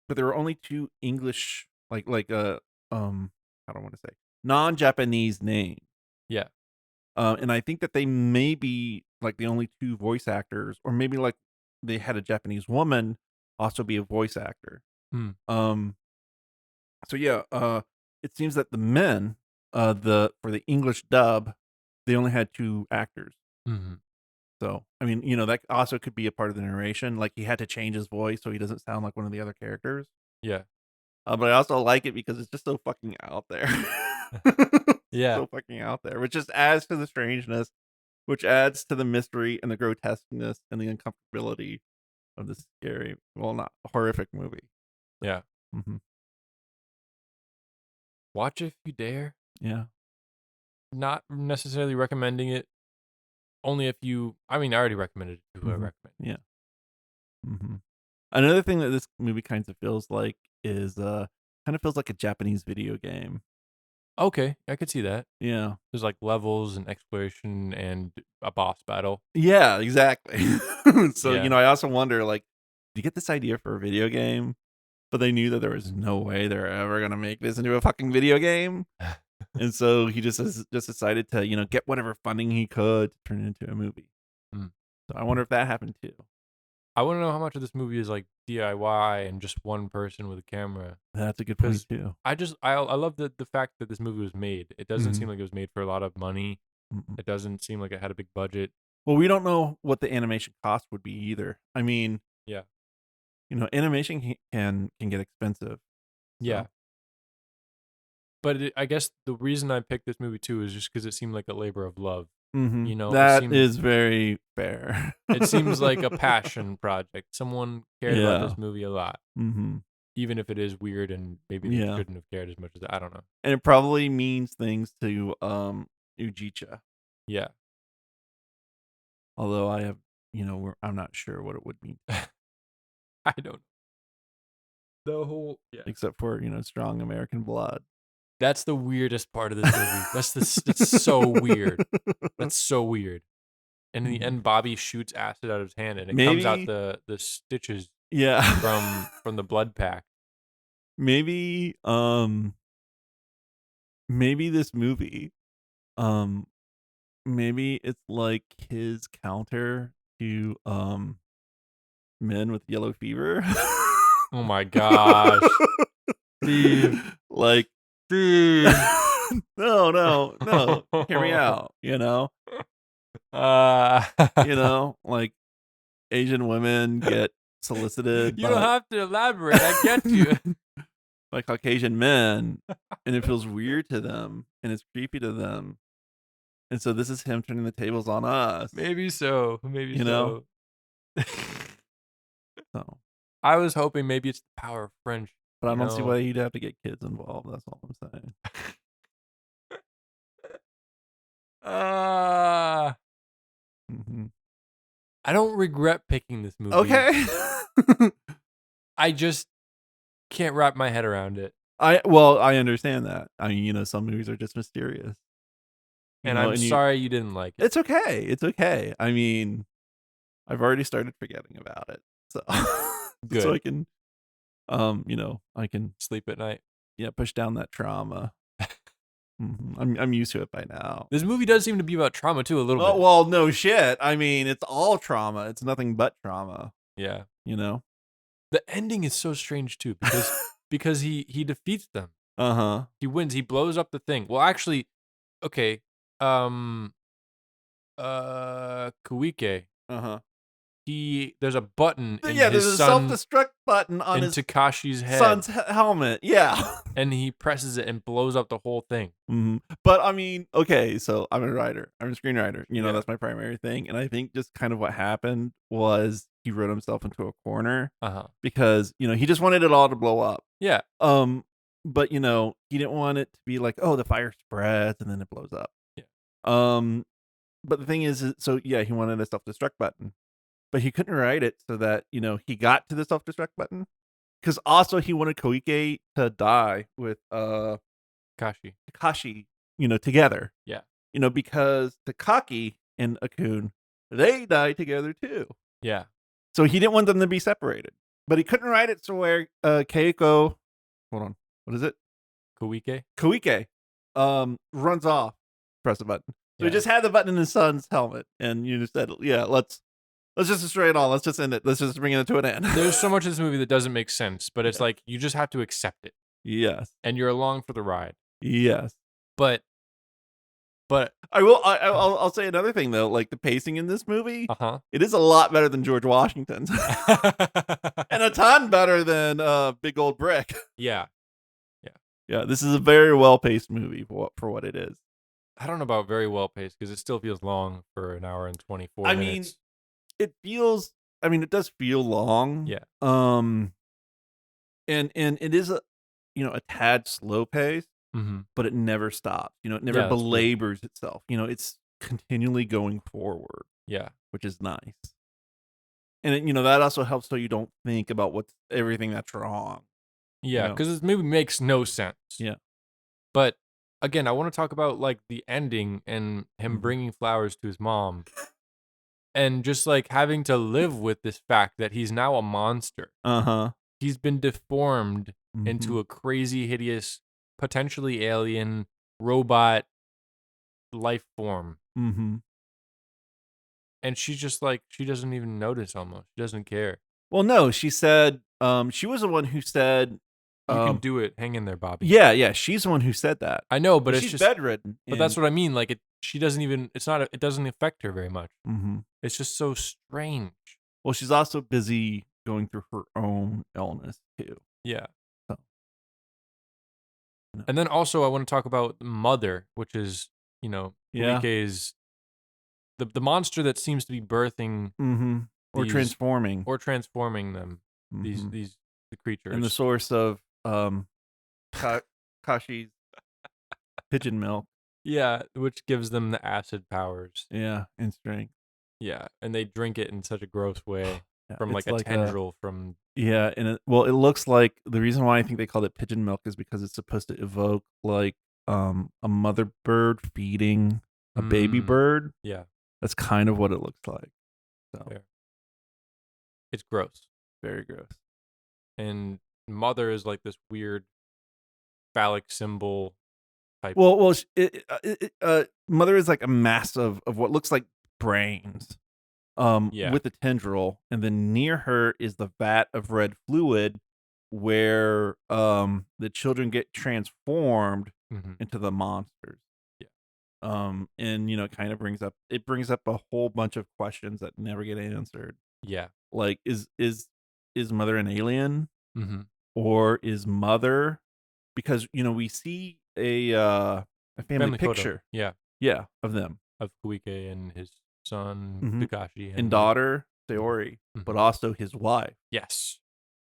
But there were only two English, how do I want to say, non-Japanese names. Yeah. And I think that they may be like the only two voice actors, or maybe like they had a Japanese woman also be a voice actor. Hmm. So yeah, it seems that the men, for the English dub, they only had two actors. Mm-hmm. So I mean, that also could be a part of the narration. Like he had to change his voice so he doesn't sound like one of the other characters. Yeah. But I also like it because it's just so fucking out there. Yeah. So fucking out there, which just adds to the strangeness, which adds to the mystery and the grotesqueness and the uncomfortability of this scary, well, not horrific movie. Yeah. Mm-hmm. Watch if you dare. Yeah. Not necessarily recommending it. Only if you. I mean, I already recommended it to who I recommend. Yeah. Mm-hmm. Another thing that this movie kind of feels like is kind of feels like a Japanese video game. Okay, I could see that. Yeah. There's like levels and exploration and a boss battle. Yeah, exactly. So, Yeah. I also wonder, like, did you get this idea for a video game? But they knew that there was no way they're ever gonna make this into a fucking video game. And so he just decided to, get whatever funding he could to turn it into a movie. Mm. So I wonder if that happened too. I want to know how much of this movie is like DIY and just one person with a camera. That's a good point too. I love the fact that this movie was made. It doesn't seem Mhm. like it was made for a lot of money. Mm-mm. It doesn't seem like it had a big budget. Well, we don't know what the animation cost would be either. I mean, Yeah. animation can get expensive. Yeah. So. But I guess the reason I picked this movie too is just because it seemed like a labor of love. Mm-hmm. It That is very fair. It seems like a passion project. Someone cared about Yeah. this movie a lot, Mm-hmm. even if it is weird and maybe they Yeah. shouldn't have cared as much as I don't know. And it probably means things to Ujicha. Yeah. Although I have, I'm not sure what it would mean, I don't. The whole except for strong American blood. That's the weirdest part of this movie. That's so weird. That's so weird. And in the end, Bobby shoots acid out of his hand, and it comes out Maybe- the stitches Yeah. from the blood pack. maybe this movie, maybe it's like his counter to men with yellow fever. Oh my gosh. Steve. Like, Steve. no. Hear me out. Uh, Like Asian women get solicited you don't have to elaborate. I get you. by Caucasian men, and it feels weird to them, and it's creepy to them. And so this is him turning the tables on us. Maybe so. Maybe You know? So, I was hoping maybe it's the power of friendship. but I don't see why you'd have to get kids involved. That's all I'm saying. Mhm. I don't regret picking this movie. Okay. I just can't wrap my head around it. I understand that. I mean, some movies are just mysterious. And I'm sorry you didn't like it. It's okay. It's okay. I mean, I've already started forgetting about it. So Good. so I can I can Sleep at night. push down that trauma. I'm used to it by now. This movie does seem to be about trauma too, a little bit. Well, no shit. I mean, it's all trauma. It's nothing but trauma. Yeah. The ending is so strange too because he defeats them. Uh-huh. He wins. He blows up the thing. Well, actually, okay. Kuike. Uh-huh. There's a button in There's his a son self-destruct button on in his Takashi's head. son's helmet. Yeah. And he presses it and blows up the whole thing. But I mean, okay, so I'm a writer. I'm a screenwriter. Yeah. That's my primary thing. And I think just kind of what happened was he wrote himself into a corner because, he just wanted it all to blow up. Yeah. But he didn't want it to be like, oh, the fire spreads and then it blows up. Yeah. But the thing is, so yeah, he wanted a self-destruct button. But he couldn't write it so that, he got to the self-destruct button. Because also he wanted Koike to die with Takashi, together. Yeah. Because Takaki and Akun, they die together too. Yeah. So he didn't want them to be separated. But he couldn't write it so where Keiko, hold on, what is it? Koike runs off, press the button. So he just had the button in his son's helmet, and you just said, yeah, let's just destroy it all. Let's just end it. Let's just bring it to an end. There's so much of this movie that doesn't make sense, but it's like you just have to accept it. Yes. And you're along for the ride. Yes. But I'll say another thing though, like the pacing in this movie, it is a lot better than George Washington's. And a ton better than Big Old Brick. Yeah. Yeah, this is a very well-paced movie for what it is. I don't know about very well-paced because it still feels long for an hour and 24 minutes. I mean, it does feel long. Yeah. And it is a tad slow pace, but it never stops. It never belabors itself. It's continually going forward. Yeah. Which is nice. And that also helps so you don't think about everything that's wrong. Yeah, because this movie makes no sense. Yeah. But again, I want to talk about like the ending and him bringing flowers to his mom. And just like having to live with this fact that he's now a monster. He's been deformed into a crazy, hideous, potentially alien robot life form. And she's just like, she doesn't even notice almost. She doesn't care. Well, no, she said, she was the one who said, you can do it. Hang in there, Bobby. Yeah. She's the one who said that. I know, but it's she's just bedridden. But that's what I mean. Like she doesn't even. It doesn't affect her very much. It's just so strange. Well, she's also busy going through her own illness too. Yeah. So. And then also I want to talk about Mother, which is Enrique's the monster that seems to be birthing or transforming them. The creatures and the source of Kashi's pigeon milk. Yeah, which gives them the acid powers. Yeah, and strength. Yeah, and they drink it in such a gross way from like a tendril from. Yeah, and it looks like the reason why I think they called it pigeon milk is because it's supposed to evoke like a mother bird feeding a baby bird. Yeah, that's kind of what it looks like. So it's gross, very gross. And Mother is like this weird phallic symbol type. Well, Mother is like a mass of what looks like brains. Yeah. with a tendril, and then near her is the vat of red fluid where the children get transformed Mm-hmm. into the monsters. Yeah. And it kind of brings up a whole bunch of questions that never get answered. Yeah. Like, is Mother an alien, Mm-hmm. or is Mother, because we see a family Family picture, photo. yeah, of them, Of Koike and his son Mhm. Takashi and daughter Mhm. Sayori, Mhm. but also his wife. Yes.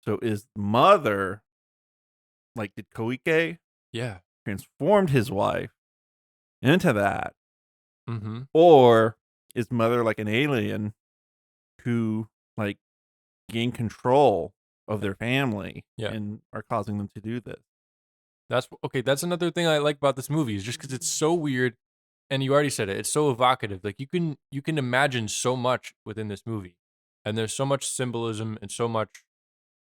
So is Mother, like, did Koike Yeah. transformed his wife into that, Mm-hmm. or is Mother like an alien who, like, gain control of their family Yeah. and are causing them to do this? That's okay. That's another thing I like about this movie, is just because it's so weird, and you already said it. It's so evocative. Like you can imagine so much within this movie, and there's so much symbolism and so much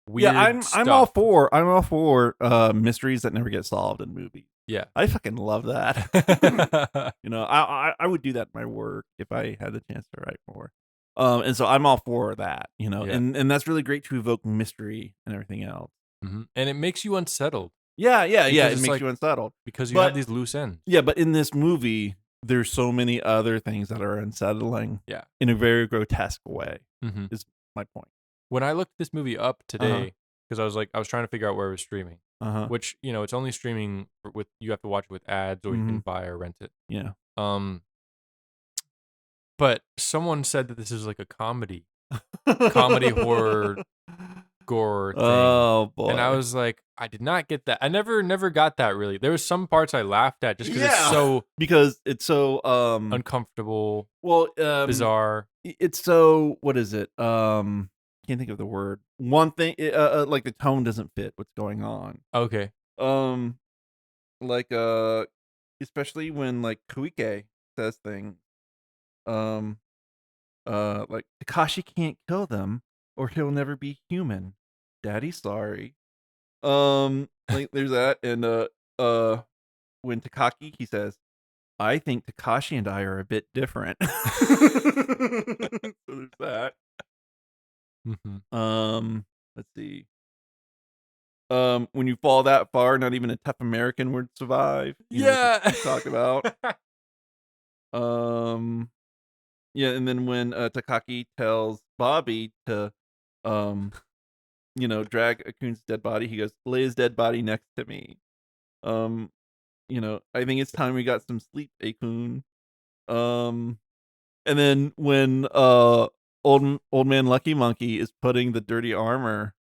Yeah, weird I'm all stuff. for mysteries that never get solved in movies. Yeah. I fucking love that. I would do that in my work if I had the chance to write more. And so I'm all for that, Yeah. and that's really great to evoke mystery and everything else. Mm-hmm. And it makes you unsettled Yeah, because it it's makes like you unsettled. because you have But these loose ends. yeah, but in this movie, there's so many other things that are unsettling Yeah. in a very grotesque way, Mm-hmm. is my point. When I looked this movie up Uh-huh. today, because I was trying to figure out where it was streaming, Uh-huh. which it's only streaming with, you have to watch it with ads, or you can Mhm. buy or rent it. Yeah. But someone said that this is like a comedy horror gore thing. Oh boy. And I was like, I did not get that. I never got that really. There was some parts I laughed at just because it's so because it's so uncomfortable, well bizarre. it's so, what is it? Can't think of the word. One thing, like, the tone doesn't fit what's going on. Okay. Um like, especially when, like, Koike says things, um like, Takashi can't kill them or he'll never be human. Daddy, sorry. Like, there's that, and when Takaki, he says, I think Takashi and I are a bit different. So there's that. Mm-hmm. Let's see. When you fall that far, not even a tough American would survive. Yeah. Which we talked about. Yeah, and then when Takaki tells Bobby to, um, drag Akun's dead body, he goes, lay his dead body next to me. Um, I think it's time we got some sleep, Akun. And then when old man Lucky Monkey is putting the dirty armor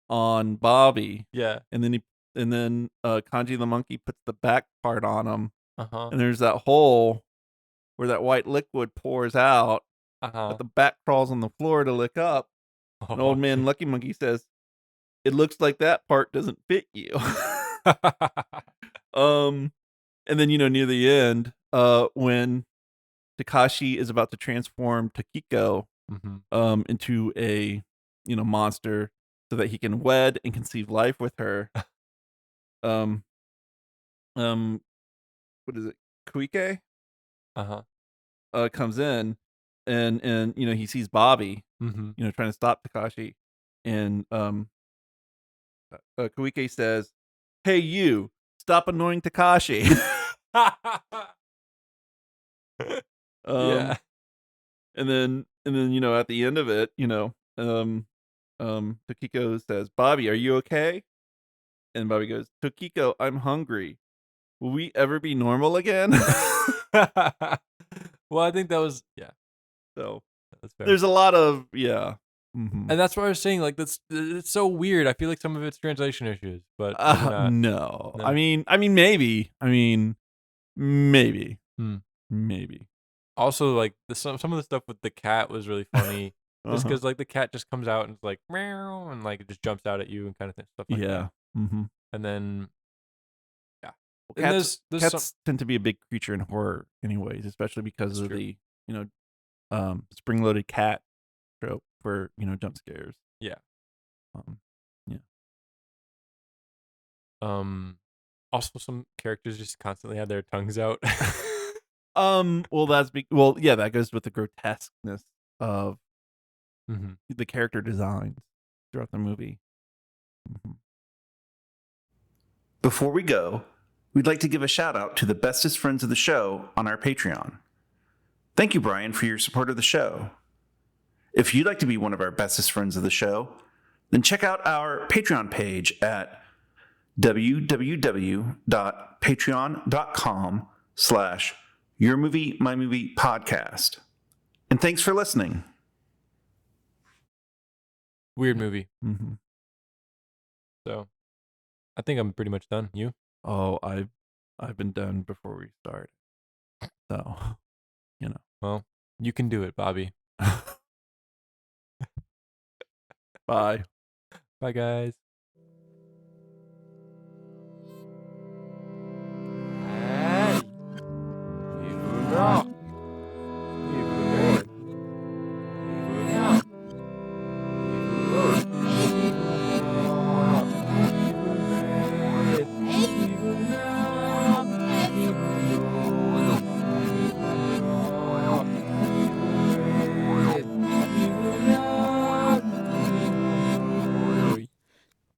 on Bobby, Yeah. and then Kanji the monkey puts the back part on him, Uh-huh. and there's that hole where that white liquid pours out, Uh-huh. but the back crawls on the floor to lick up. And old man Lucky Monkey says, "It looks like that part doesn't fit you." And then near the end, when Takashi is about to transform Takiko Mm-hmm. into a monster so that he can wed and conceive life with her. um what is it? Koike Uh-huh. comes in, and he sees Bobby, Mm-hmm. trying to stop Takashi, and Koike says, "Hey, you, stop annoying Takashi." Yeah. And then at the end of it, Tokiko says, "Bobby, are you okay?" And Bobby goes, "Tokiko, I'm hungry. Will we ever be normal again?" Well, I think that was So that's fair. there's a lot of mhm. And that's what I was saying. Like it's so weird. I feel like some of it's translation issues, but maybe not. No. No. I mean, maybe. Maybe. Hmm. Maybe. Also, like some of the stuff with the cat was really funny. Just Uh-huh. because like the cat just comes out and it's like meow, and like it just jumps out at you and kind of stuff like Yeah. that. Mm-hmm. And then Well, and cats there's some. tend to be a big creature in horror, anyways, especially because That's of true. the spring-loaded cat trope for jump scares. Yeah. Um, yeah. Also, some characters just constantly have their tongues out. Well, yeah, that goes with the grotesqueness of Mm-hmm. the character designs throughout the movie. Mm-hmm. Before we go, we'd like to give a shout out to the bestest friends of the show on our Patreon. Thank you, Brian, for your support of the show. If you'd like to be one of our bestest friends of the show, then check out our Patreon page at www.patreon.com/yourmoviemymoviepodcast. And thanks for listening. Weird movie. Mm-hmm. So I think I'm pretty much done. You? Oh, I've been done before we start. So, you know. Well, you can do it, Bobby. Bye. Bye, guys. Hey, you not.